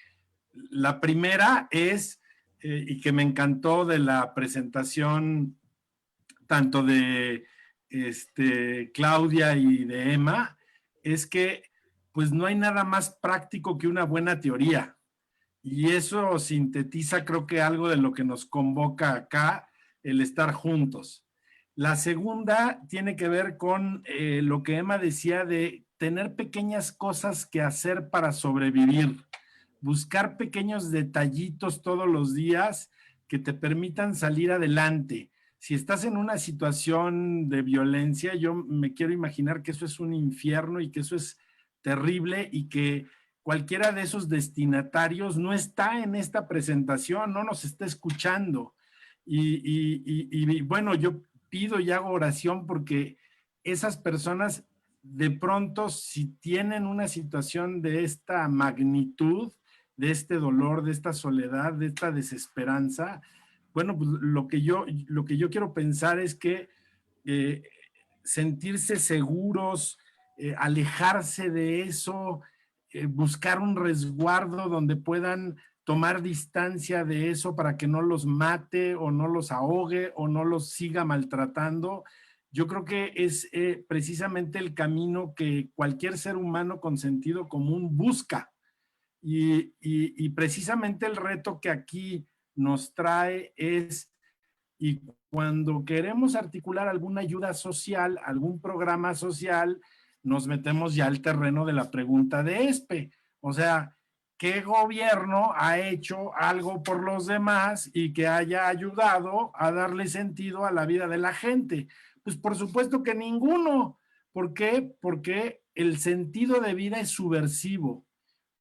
La primera es, y que me encantó de la presentación tanto de Claudia y de Emma, es que pues no hay nada más práctico que una buena teoría. Y eso sintetiza, creo que algo de lo que nos convoca acá, el estar juntos. La segunda tiene que ver con lo que Emma decía de tener pequeñas cosas que hacer para sobrevivir. Buscar pequeños detallitos todos los días que te permitan salir adelante. Si estás en una situación de violencia, yo me quiero imaginar que eso es un infierno y que eso es terrible y que cualquiera de esos destinatarios no está en esta presentación, no nos está escuchando. Y bueno, yo pido y hago oración porque esas personas de pronto, si tienen una situación de esta magnitud, de este dolor, de esta soledad, de esta desesperanza, bueno, pues lo que yo quiero pensar es que sentirse seguros, alejarse de eso, buscar un resguardo donde puedan tomar distancia de eso para que no los mate o no los ahogue o no los siga maltratando. Yo creo que es precisamente el camino que cualquier ser humano con sentido común busca. Y precisamente el reto que aquí nos trae es, y cuando queremos articular alguna ayuda social, algún programa social, nos metemos ya al terreno de la pregunta de ESPE. O sea, ¿qué gobierno ha hecho algo por los demás y que haya ayudado a darle sentido a la vida de la gente? Pues por supuesto que ninguno. ¿Por qué? Porque el sentido de vida es subversivo,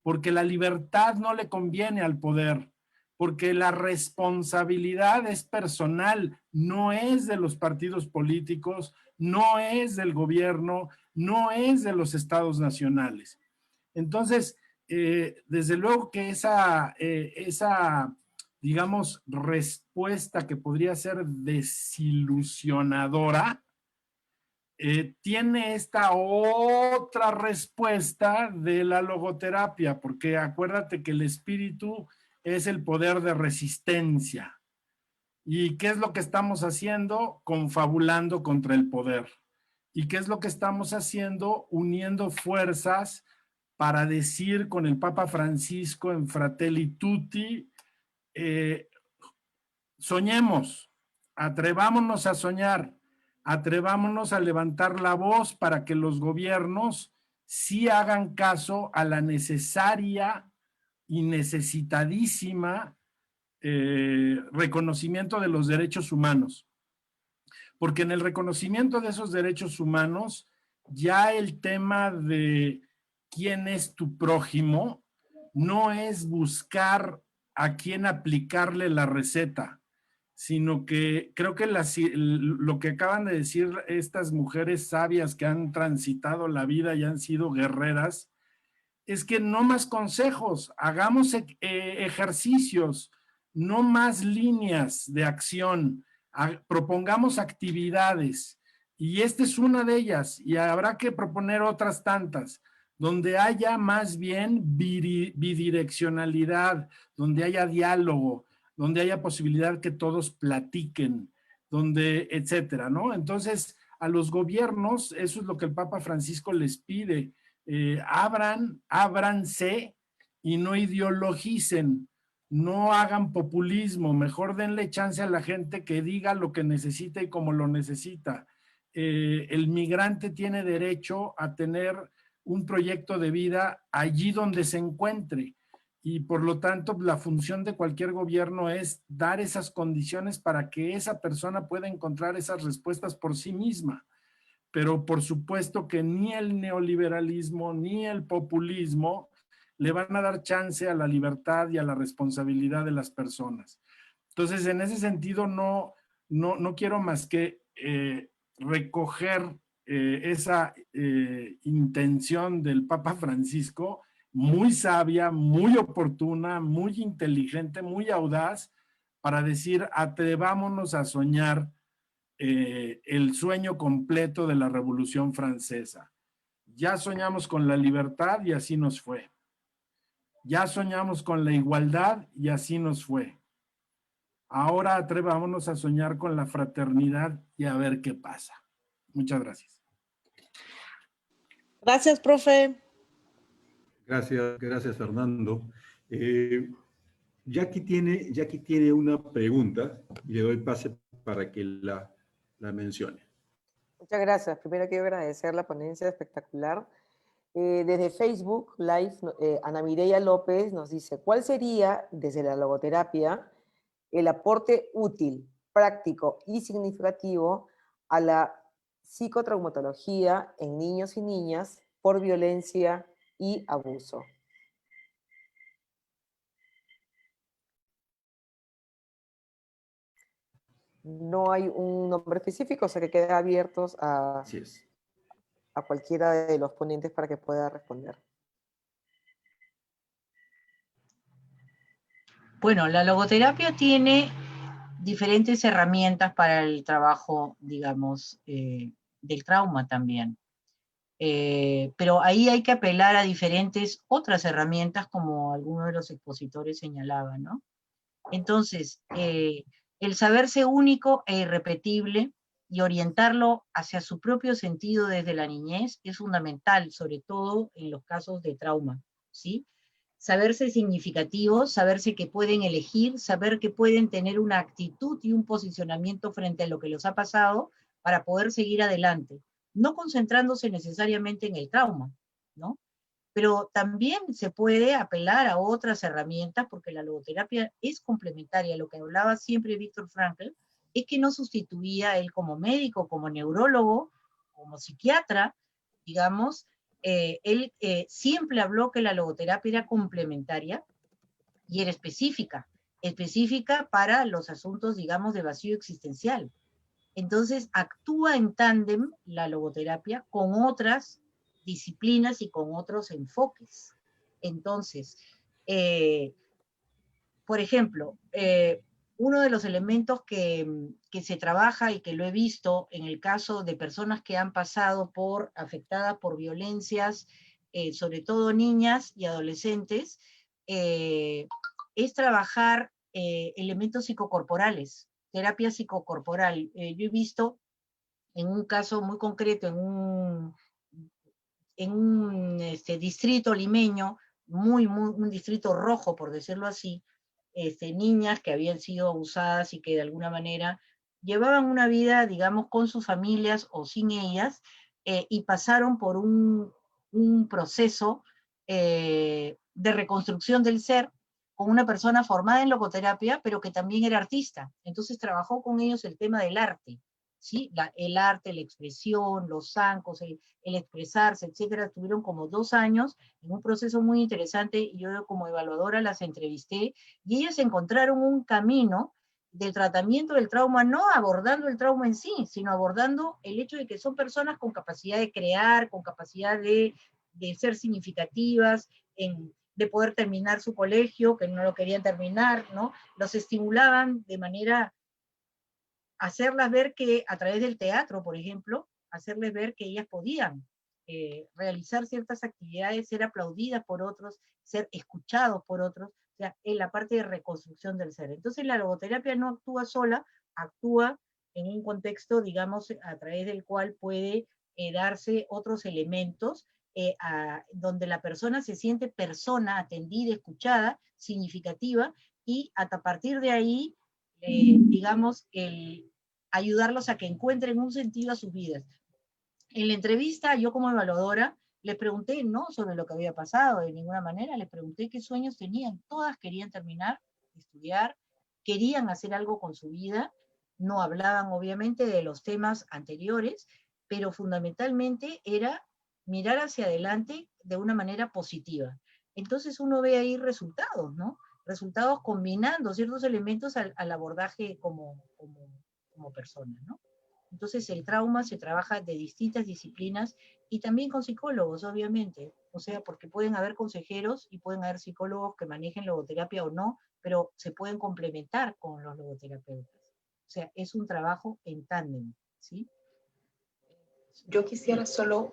porque la libertad no le conviene al poder, porque la responsabilidad es personal, no es de los partidos políticos, no es del gobierno, no es de los estados nacionales. Entonces, desde luego que esa, digamos, respuesta que podría ser desilusionadora, tiene esta otra respuesta de la logoterapia, porque acuérdate que el espíritu es el poder de resistencia. ¿Y qué es lo que estamos haciendo? Confabulando contra el poder. ¿Y qué es lo que estamos haciendo? Uniendo fuerzas para decir con el Papa Francisco en Fratelli Tutti, soñemos, atrevámonos a soñar, atrevámonos a levantar la voz para que los gobiernos sí hagan caso a la necesaria y necesitadísima reconocimiento de los derechos humanos. Porque en el reconocimiento de esos derechos humanos, ya el tema de quién es tu prójimo no es buscar a quién aplicarle la receta, sino que creo que lo que acaban de decir estas mujeres sabias que han transitado la vida y han sido guerreras, es que no más consejos, hagamos ejercicios, no más líneas de acción, propongamos actividades, y esta es una de ellas, y habrá que proponer otras tantas, donde haya más bien bidireccionalidad, donde haya diálogo, donde haya posibilidad que todos platiquen, donde, etcétera, ¿no? Entonces, a los gobiernos, eso es lo que el Papa Francisco les pide, ábranse y no ideologicen, no hagan populismo, mejor denle chance a la gente que diga lo que necesita y como lo necesita. El migrante tiene derecho a tener un proyecto de vida allí donde se encuentre y por lo tanto la función de cualquier gobierno es dar esas condiciones para que esa persona pueda encontrar esas respuestas por sí misma. Pero por supuesto que ni el neoliberalismo ni el populismo le van a dar chance a la libertad y a la responsabilidad de las personas. Entonces, en ese sentido, no quiero más que recoger esa intención del Papa Francisco, muy sabia, muy oportuna, muy inteligente, muy audaz, para decir, atrevámonos a soñar el sueño completo de la Revolución Francesa. Ya soñamos con la libertad y así nos fue. Ya soñamos con la igualdad y así nos fue. Ahora atrevámonos a soñar con la fraternidad y a ver qué pasa. Muchas gracias. Gracias, profe. Gracias Fernando. Jackie tiene una pregunta y le doy pase para que la mencione. Muchas gracias. Primero quiero agradecer la ponencia espectacular. Desde Facebook Live, Ana Mireya López nos dice, ¿cuál sería, desde la logoterapia, el aporte útil, práctico y significativo a la psicotraumatología en niños y niñas por violencia y abuso? No hay un nombre específico, o sea que queda abiertos Así es. a cualquiera de los ponentes para que pueda responder. Bueno, la logoterapia tiene diferentes herramientas para el trabajo, digamos, del trauma también. Pero ahí hay que apelar a diferentes otras herramientas, como algunos de los expositores señalaban, ¿no? Entonces, el saberse único e irrepetible y orientarlo hacia su propio sentido desde la niñez es fundamental, sobre todo en los casos de trauma, ¿sí? Saberse significativos, saberse que pueden elegir, saber que pueden tener una actitud y un posicionamiento frente a lo que les ha pasado para poder seguir adelante, no concentrándose necesariamente en el trauma, ¿no? Pero también se puede apelar a otras herramientas porque la logoterapia es complementaria. Lo que hablaba siempre Víctor Frankl es que no sustituía él como médico, como neurólogo, como psiquiatra, digamos. Él siempre habló que la logoterapia era complementaria y era específica para los asuntos, digamos, de vacío existencial. Entonces actúa en tándem la logoterapia con otras disciplinas y con otros enfoques. Entonces, por ejemplo, uno de los elementos que se trabaja y que lo he visto en el caso de personas que han pasado afectadas por violencias, sobre todo niñas y adolescentes, es trabajar elementos psicocorporales, terapia psicocorporal. Yo he visto en un caso muy concreto, en un distrito limeño, un distrito rojo, por decirlo así, niñas que habían sido abusadas y que de alguna manera llevaban una vida, digamos, con sus familias o sin ellas, y pasaron por un proceso de reconstrucción del ser con una persona formada en logoterapia, pero que también era artista. Entonces trabajó con ellos el tema del arte, ¿sí? El arte, la expresión, los zancos, el expresarse, etcétera. Tuvieron como 2 años en un proceso muy interesante, y yo como evaluadora las entrevisté, y ellas encontraron un camino del tratamiento del trauma, no abordando el trauma en sí, sino abordando el hecho de que son personas con capacidad de crear, con capacidad de ser significativas, de poder terminar su colegio, que no lo querían terminar, ¿no? Los estimulaban de manera hacerlas ver que a través del teatro, por ejemplo, hacerles ver que ellas podían realizar ciertas actividades, ser aplaudidas por otros, ser escuchados por otros, o sea, en la parte de reconstrucción del ser. Entonces la logoterapia no actúa sola, actúa en un contexto, digamos, a través del cual puede darse otros elementos donde la persona se siente persona, atendida, escuchada, significativa, y a partir de ahí, digamos, ayudarlos a que encuentren un sentido a sus vidas. En la entrevista, yo como evaluadora, les pregunté no sobre lo que había pasado, de ninguna manera, les pregunté qué sueños tenían. Todas querían terminar, estudiar, querían hacer algo con su vida, no hablaban obviamente de los temas anteriores, pero fundamentalmente era mirar hacia adelante de una manera positiva. Entonces uno ve ahí resultados, ¿no? Resultados combinando ciertos elementos al abordaje como persona, ¿no? Entonces el trauma se trabaja de distintas disciplinas y también con psicólogos, obviamente. O sea, porque pueden haber consejeros y pueden haber psicólogos que manejen logoterapia o no, pero se pueden complementar con los logoterapeutas. O sea, es un trabajo en tándem, ¿sí? Yo quisiera solo,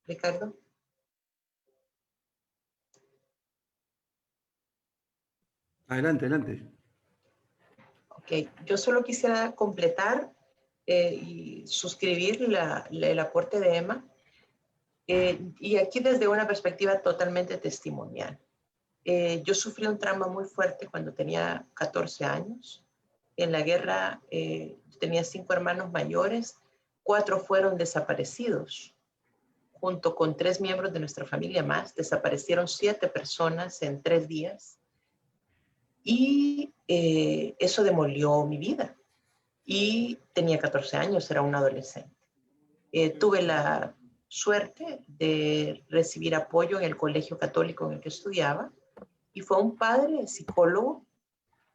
Ricardo. Adelante. Ok, yo solo quisiera completar y suscribir el aporte de Emma. Y aquí desde una perspectiva totalmente testimonial. Yo sufrí un trauma muy fuerte cuando tenía 14 años. En la guerra tenía 5 hermanos mayores, 4 fueron desaparecidos. Junto con 3 miembros de nuestra familia más, desaparecieron 7 personas en 3 días. Y eso demolió mi vida. Y tenía 14 años, era un adolescente. Tuve la suerte de recibir apoyo en el colegio católico en el que estudiaba, y fue un padre psicólogo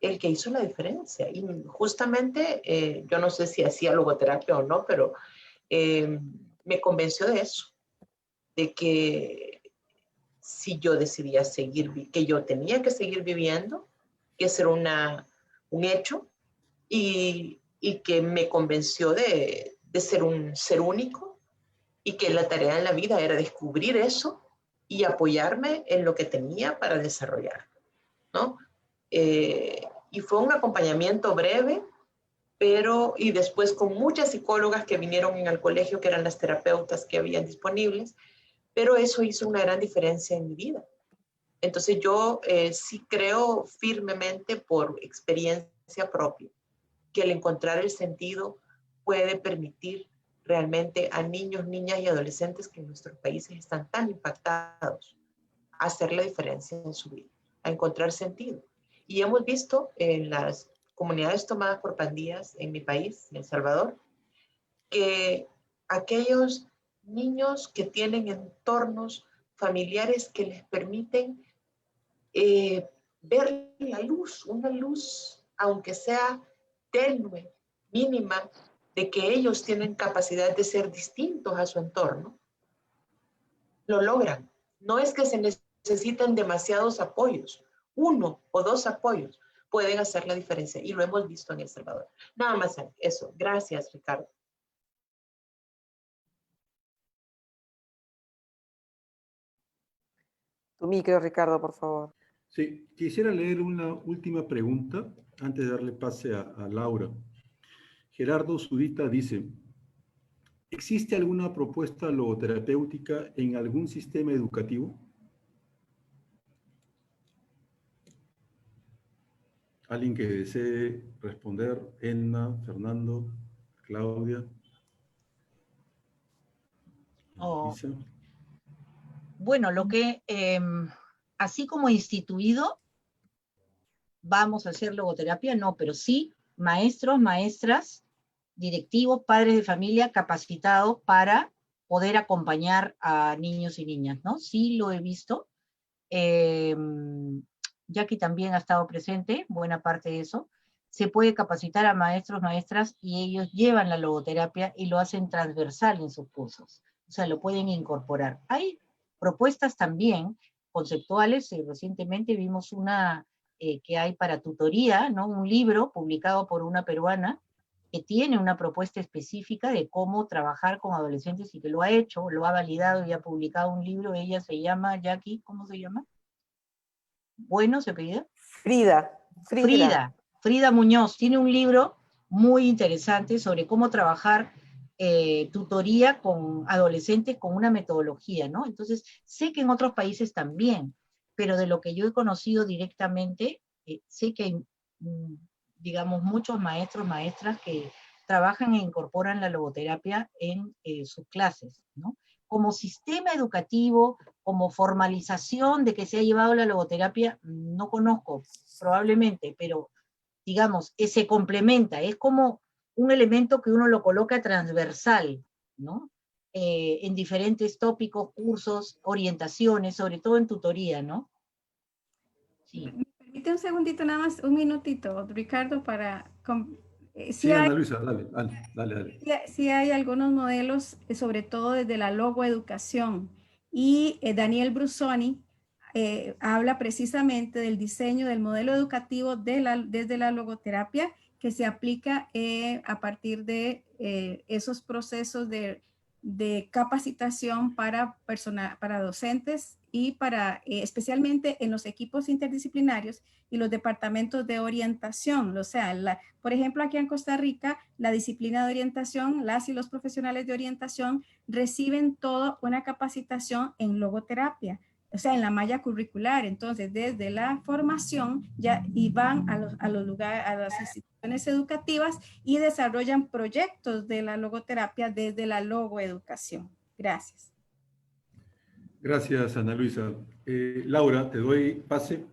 el que hizo la diferencia. Y justamente, yo no sé si hacía logoterapia o no, pero me convenció de eso, de que si yo decidía seguir, que yo tenía que seguir viviendo, que eso era un hecho, y que me convenció de ser un ser único, y que la tarea en la vida era descubrir eso y apoyarme en lo que tenía para desarrollar, ¿no? Y fue un acompañamiento breve, pero, y después con muchas psicólogas que vinieron en el colegio, que eran las terapeutas que habían disponibles, pero eso hizo una gran diferencia en mi vida. Entonces yo sí creo firmemente, por experiencia propia, que el encontrar el sentido puede permitir realmente a niños, niñas y adolescentes que en nuestros países están tan impactados a hacer la diferencia en su vida, a encontrar sentido. Y hemos visto en las comunidades tomadas por pandillas en mi país, en El Salvador, que aquellos niños que tienen entornos familiares que les permiten ver la luz, una luz, aunque sea tenue, mínima, de que ellos tienen capacidad de ser distintos a su entorno, lo logran. No es que se necesiten demasiados apoyos, 1 o 2 apoyos pueden hacer la diferencia, y lo hemos visto en El Salvador. Nada más eso. Gracias, Ricardo. Tu micro, Ricardo, por favor. Sí, quisiera leer una última pregunta antes de darle pase a Laura. Gerardo Zurita dice: ¿existe alguna propuesta logoterapéutica en algún sistema educativo? ¿Alguien que desee responder? Enna, Fernando, Claudia. Isa. Bueno, lo que, así como instituido, vamos a hacer logoterapia, no, pero sí maestros, maestras, directivos, padres de familia capacitados para poder acompañar a niños y niñas, ¿no? Sí lo he visto. Jackie también ha estado presente, buena parte de eso. Se puede capacitar a maestros, maestras, y ellos llevan la logoterapia y lo hacen transversal en sus cursos. O sea, lo pueden incorporar. Hay propuestas también conceptuales. Recientemente vimos una que hay para tutoría, ¿no? Un libro publicado por una peruana que tiene una propuesta específica de cómo trabajar con adolescentes, y que lo ha hecho, lo ha validado y ha publicado un libro. Ella se llama, Jackie, ¿cómo se llama? Bueno, ¿se apellida? Frida Muñoz. Tiene un libro muy interesante sobre cómo trabajar tutoría con adolescentes con una metodología, ¿no? Entonces, sé que en otros países también, pero de lo que yo he conocido directamente, sé que hay, digamos, muchos maestros, maestras que trabajan e incorporan la logoterapia en sus clases, ¿no? Como sistema educativo, como formalización de que se ha llevado la logoterapia, no conozco, probablemente, pero digamos, se complementa, es como un elemento que uno lo coloca transversal, ¿no? En diferentes tópicos, cursos, orientaciones, sobre todo en tutoría, ¿no? Sí. ¿Me permite un segundito, nada más, un minutito, Ricardo, para... sí, Ana Luisa, dale. Sí hay algunos modelos, sobre todo desde la logoeducación, y Daniel Brusoni habla precisamente del diseño del modelo educativo desde la logoterapia, que se aplica a partir de esos procesos de de capacitación para docentes y para, especialmente en los equipos interdisciplinarios y los departamentos de orientación. O sea, por ejemplo, aquí en Costa Rica, la disciplina de orientación, las y los profesionales de orientación reciben toda una capacitación en logoterapia, o sea, en la malla curricular. Entonces, desde la formación ya y van a los lugares, a las instituciones educativas y desarrollan proyectos de la logoterapia desde la logoeducación. Gracias. Gracias, Ana Luisa. Laura, te doy pase.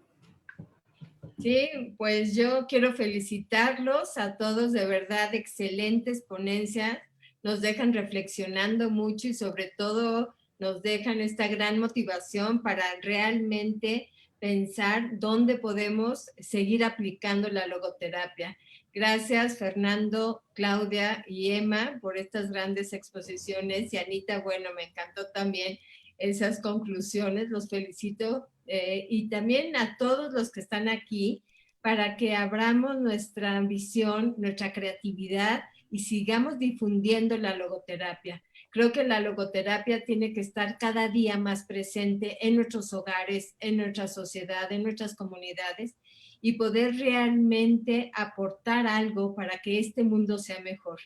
Sí, pues yo quiero felicitarlos a todos, de verdad, excelentes ponencias, nos dejan reflexionando mucho y sobre todo nos dejan esta gran motivación para realmente pensar dónde podemos seguir aplicando la logoterapia. Gracias, Fernando, Claudia y Emma, por estas grandes exposiciones. Y Anita, bueno, me encantó también esas conclusiones, los felicito. Y también a todos los que están aquí para que abramos nuestra ambición, nuestra creatividad y sigamos difundiendo la logoterapia. Creo que la logoterapia tiene que estar cada día más presente en nuestros hogares, en nuestra sociedad, en nuestras comunidades y poder realmente aportar algo para que este mundo sea mejor.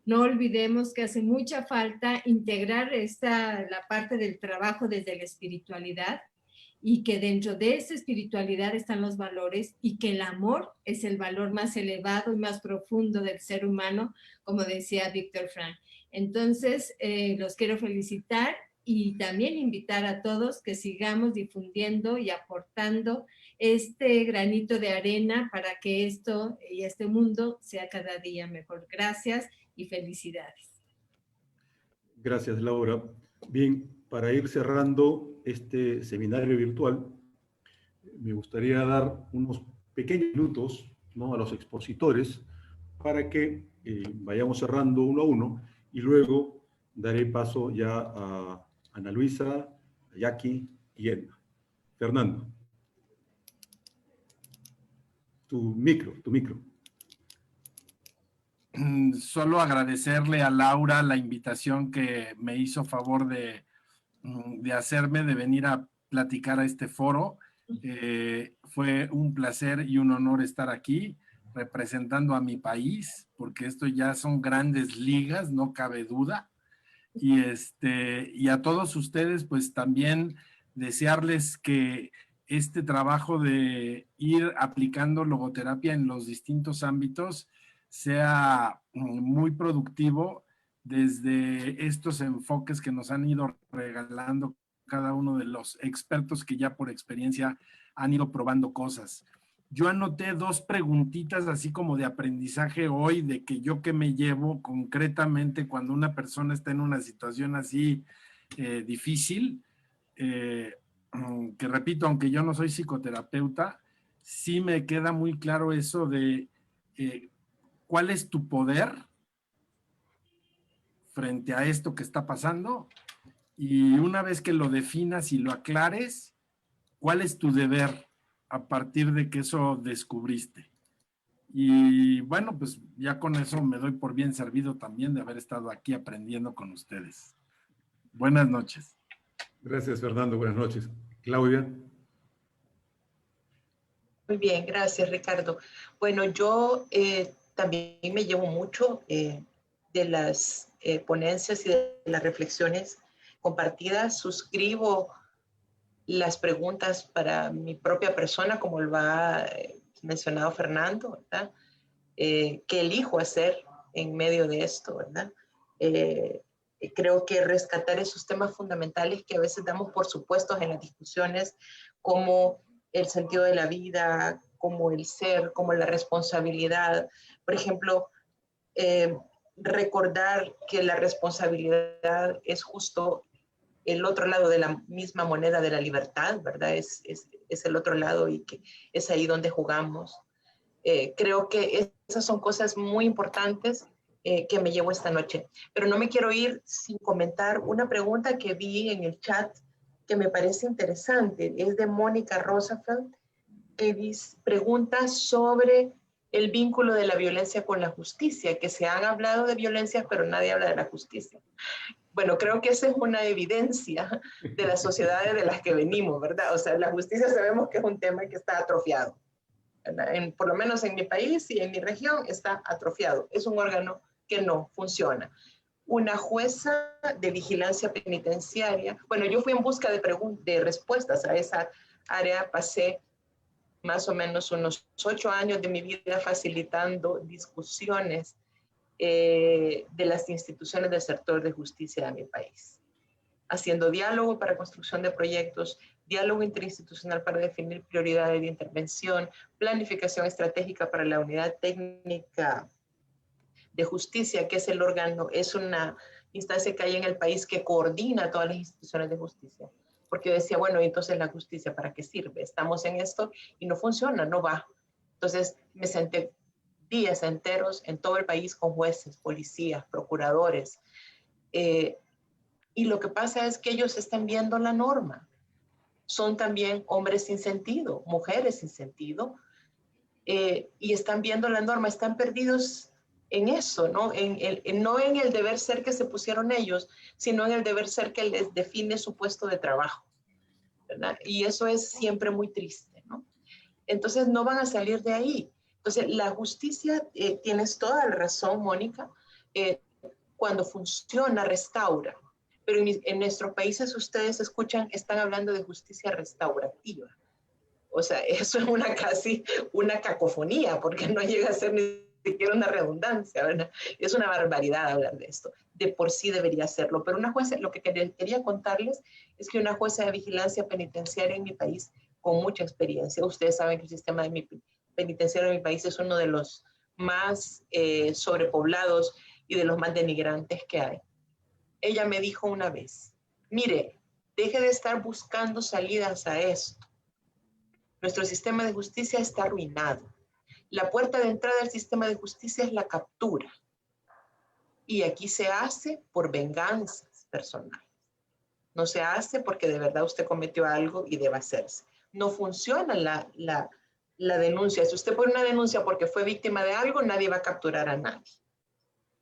No olvidemos que hace mucha falta integrar la parte del trabajo desde la espiritualidad y que dentro de esa espiritualidad están los valores y que el amor es el valor más elevado y más profundo del ser humano, como decía Viktor Frankl. Entonces, los quiero felicitar y también invitar a todos que sigamos difundiendo y aportando este granito de arena para que esto y este mundo sea cada día mejor. Gracias y felicidades. Gracias, Laura. Bien, para ir cerrando este seminario virtual, me gustaría dar unos pequeños minutos, ¿no?, a los expositores para que vayamos cerrando uno a uno y luego daré paso ya a Ana Luisa, a Jackie y Emma. Fernando. Tu micro. Solo agradecerle a Laura la invitación que me hizo favor de hacerme, de venir a platicar a este foro. Fue un placer y un honor estar aquí representando a mi país, porque esto ya son grandes ligas, no cabe duda. Y a todos ustedes, pues también desearles que este trabajo de ir aplicando logoterapia en los distintos ámbitos sea muy productivo desde estos enfoques que nos han ido regalando cada uno de los expertos que ya por experiencia han ido probando cosas. Yo anoté 2 preguntitas así como de aprendizaje hoy, de que yo que me llevo concretamente cuando una persona está en una situación así difícil, que repito, aunque yo no soy psicoterapeuta, sí me queda muy claro eso de cuál es tu poder frente a esto que está pasando, y una vez que lo definas y lo aclares, ¿cuál es tu deber a partir de que eso descubriste? Y bueno, pues ya con eso me doy por bien servido también de haber estado aquí aprendiendo con ustedes. Buenas noches. Gracias, Fernando. Buenas noches. Claudia. Muy bien, gracias, Ricardo. Bueno, yo también me llevo mucho de las ponencias y de las reflexiones compartidas. Suscribo las preguntas para mi propia persona, como lo ha mencionado Fernando, ¿verdad? ¿Qué elijo hacer en medio de esto, verdad? Creo que rescatar esos temas fundamentales que a veces damos por supuestos en las discusiones, como el sentido de la vida, como el ser, como la responsabilidad. Por ejemplo, recordar que la responsabilidad es justo el otro lado de la misma moneda de la libertad, ¿verdad? Es el otro lado y que es ahí donde jugamos. Creo que esas son cosas muy importantes que me llevo esta noche. Pero no me quiero ir sin comentar una pregunta que vi en el chat que me parece interesante. Es de Mónica Roosevelt, que pregunta sobre el vínculo de la violencia con la justicia, que se han hablado de violencia, pero nadie habla de la justicia. Bueno, creo que esa es una evidencia de las sociedades de las que venimos, ¿verdad? O sea, la justicia sabemos que es un tema que está atrofiado. Por lo menos en mi país y en mi región está atrofiado. Es un órgano que no funciona. Una jueza de vigilancia penitenciaria, bueno, yo fui en busca de respuestas a esa área, pasé más o menos unos 8 años de mi vida facilitando discusiones de las instituciones del sector de justicia de mi país, haciendo diálogo para construcción de proyectos, diálogo interinstitucional para definir prioridades de intervención, planificación estratégica para la unidad técnica de justicia, que es el órgano, es una instancia que hay en el país que coordina todas las instituciones de justicia. Porque yo decía, bueno, entonces la justicia, ¿para qué sirve? Estamos en esto y no funciona, no va. Entonces me senté días enteros en todo el país con jueces, policías, procuradores. Y lo que pasa es que ellos están viendo la norma. Son también hombres sin sentido, mujeres sin sentido, y están viendo la norma, están perdidos en eso, ¿no? No en el deber ser que se pusieron ellos, sino en el deber ser que les define su puesto de trabajo, ¿verdad? Y eso es siempre muy triste, ¿no? Entonces no van a salir de ahí. Entonces la justicia, tienes toda la razón, Mónica, cuando funciona, restaura. Pero en nuestros países ustedes escuchan, están hablando de justicia restaurativa. O sea, eso es casi una cacofonía, porque no llega a ser ni siquiera una redundancia, ¿verdad? Es una barbaridad hablar de esto. De por sí debería serlo. Pero una jueza, lo que quería contarles es que una jueza de vigilancia penitenciaria en mi país, con mucha experiencia, ustedes saben que el sistema penitenciario de mi país es uno de los más sobrepoblados y de los más denigrantes que hay. Ella me dijo una vez, mire, deje de estar buscando salidas a esto. Nuestro sistema de justicia está arruinado. La puerta de entrada del sistema de justicia es la captura. Y aquí se hace por venganzas personales. No se hace porque de verdad usted cometió algo y debe hacerse. No funciona la denuncia. Si usted pone una denuncia porque fue víctima de algo, nadie va a capturar a nadie.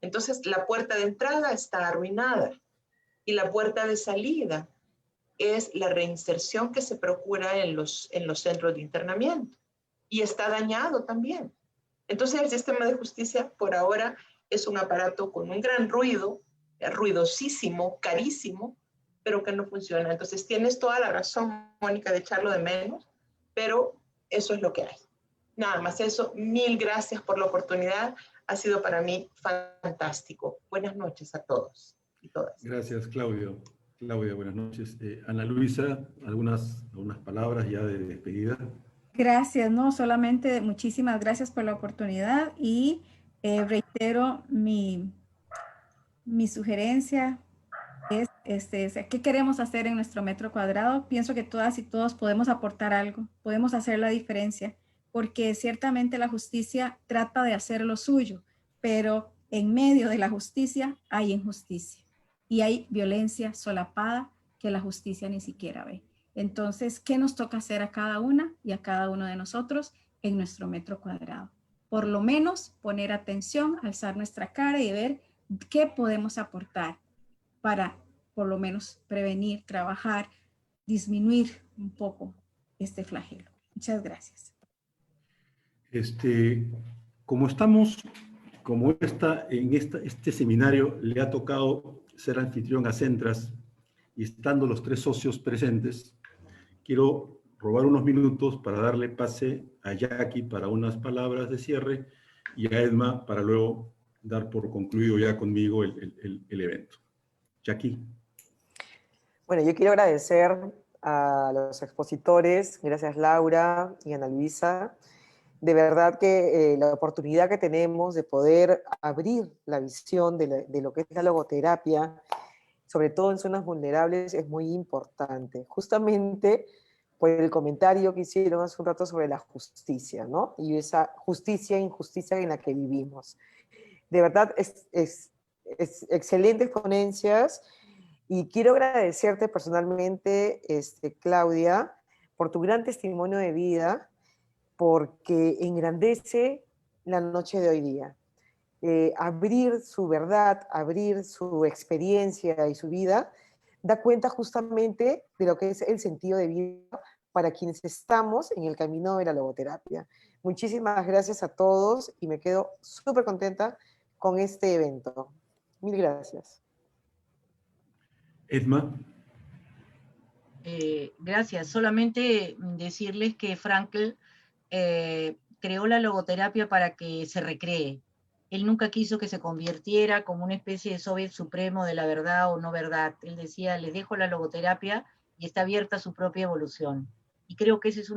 Entonces, la puerta de entrada está arruinada. Y la puerta de salida es la reinserción que se procura en los centros de internamiento. Y está dañado también. Entonces el sistema de justicia por ahora es un aparato con un gran ruido, ruidosísimo, carísimo, pero que no funciona. Entonces tienes toda la razón, Mónica, de echarlo de menos, pero eso es lo que hay. Nada más eso, mil gracias por la oportunidad. Ha sido para mí fantástico. Buenas noches a todos y todas. Gracias, Claudio. Claudia, buenas noches. Ana Luisa, algunas palabras ya de despedida. Gracias, no, solamente muchísimas gracias por la oportunidad y reitero mi sugerencia es ¿qué queremos hacer en nuestro metro cuadrado? Pienso que todas y todos podemos aportar algo, podemos hacer la diferencia, porque ciertamente la justicia trata de hacer lo suyo, pero en medio de la justicia hay injusticia y hay violencia solapada que la justicia ni siquiera ve. Entonces, ¿qué nos toca hacer a cada una y a cada uno de nosotros en nuestro metro cuadrado? Por lo menos poner atención, alzar nuestra cara y ver qué podemos aportar para por lo menos prevenir, trabajar, disminuir un poco este flagelo. Muchas gracias. Como este seminario le ha tocado ser anfitrión a Centras y estando los 3 socios presentes, quiero robar unos minutos para darle pase a Jackie para unas palabras de cierre y a Edma para luego dar por concluido ya conmigo el evento. Jackie. Bueno, yo quiero agradecer a los expositores, gracias Laura y Ana Luisa. De verdad que la oportunidad que tenemos de poder abrir la visión de lo que es la logoterapia, sobre todo en zonas vulnerables, es muy importante. Justamente por el comentario que hicieron hace un rato sobre la justicia, ¿no? Y esa justicia e injusticia en la que vivimos. De verdad, es excelentes ponencias y quiero agradecerte personalmente, Claudia, por tu gran testimonio de vida, porque engrandece la noche de hoy día. abrir su verdad, abrir su experiencia y su vida, da cuenta justamente de lo que es el sentido de vida para quienes estamos en el camino de la logoterapia. Muchísimas gracias a todos y me quedo súper contenta con este evento. Mil gracias. Edma. Gracias. Solamente decirles que Frankl creó la logoterapia para que se recree. Él nunca quiso que se convirtiera como una especie de soviet supremo de la verdad o no verdad. Él decía, les dejo la logoterapia y está abierta a su propia evolución. Y creo que eso es,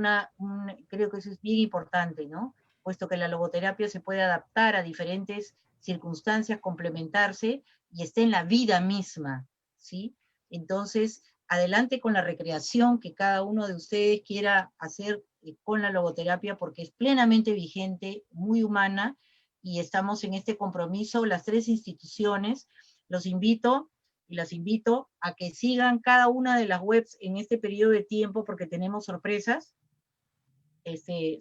creo que eso es bien importante, ¿no? Puesto que la logoterapia se puede adaptar a diferentes circunstancias, complementarse, y está en la vida misma, ¿sí? Entonces, adelante con la recreación que cada uno de ustedes quiera hacer con la logoterapia, porque es plenamente vigente, muy humana, y estamos en este compromiso, las tres instituciones. Los invito y las invito a que sigan cada una de las webs en este periodo de tiempo, porque tenemos sorpresas,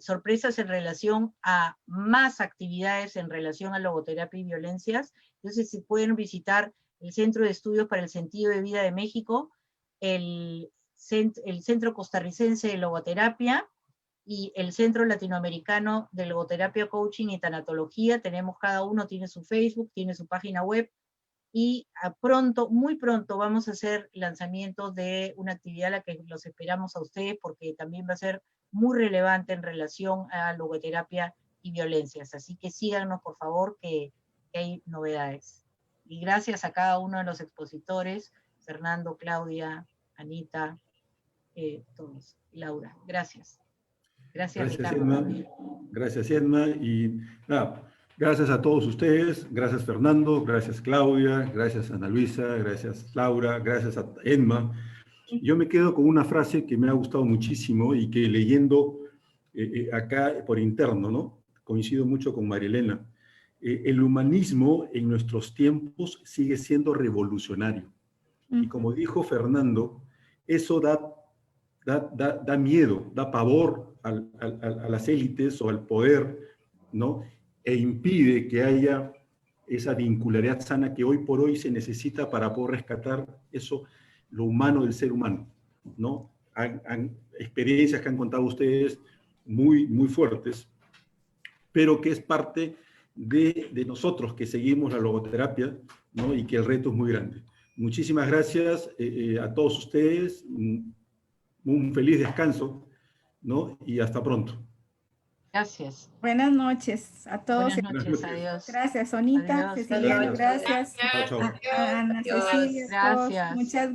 sorpresas en relación a más actividades en relación a logoterapia y violencias. Entonces, si pueden visitar el Centro de Estudios para el Sentido de Vida de México, el Centro Costarricense de Logoterapia y el Centro Latinoamericano de Logoterapia, Coaching y Tanatología. Tenemos, cada uno tiene su Facebook, tiene su página web, y pronto, muy pronto, vamos a hacer lanzamientos de una actividad a la que los esperamos a ustedes, porque también va a ser muy relevante en relación a logoterapia y violencias. Así que síganos, por favor, que hay novedades. Y gracias a cada uno de los expositores, Fernando, Claudia, Anita, todos, Laura. Gracias. Gracias, Ricardo. Edma. Gracias, Edma. Y nada, gracias a todos ustedes. Gracias, Fernando. Gracias, Claudia. Gracias, Ana Luisa. Gracias, Laura. Gracias a Edma. Yo me quedo con una frase que me ha gustado muchísimo y que leyendo acá por interno, ¿no? Coincido mucho con Marielena. El humanismo en nuestros tiempos sigue siendo revolucionario. Y como dijo Fernando, eso da miedo, da pavor a las élites o al poder, ¿no? E impide que haya esa vincularidad sana que hoy por hoy se necesita para poder rescatar eso, lo humano del ser humano, ¿no? Experiencias que han contado ustedes muy, muy fuertes, pero que es parte de nosotros que seguimos la logoterapia, ¿no? Y que el reto es muy grande. Muchísimas gracias a todos ustedes. Un feliz descanso, ¿no? Y hasta pronto. Gracias. Buenas noches a todos. Buenas noches, adiós. Gracias, Sonita, Adiós. Ceciliano, gracias. Chao, chao. A Ana Adiós. Cecilia, a todos. Gracias. Muchas gracias.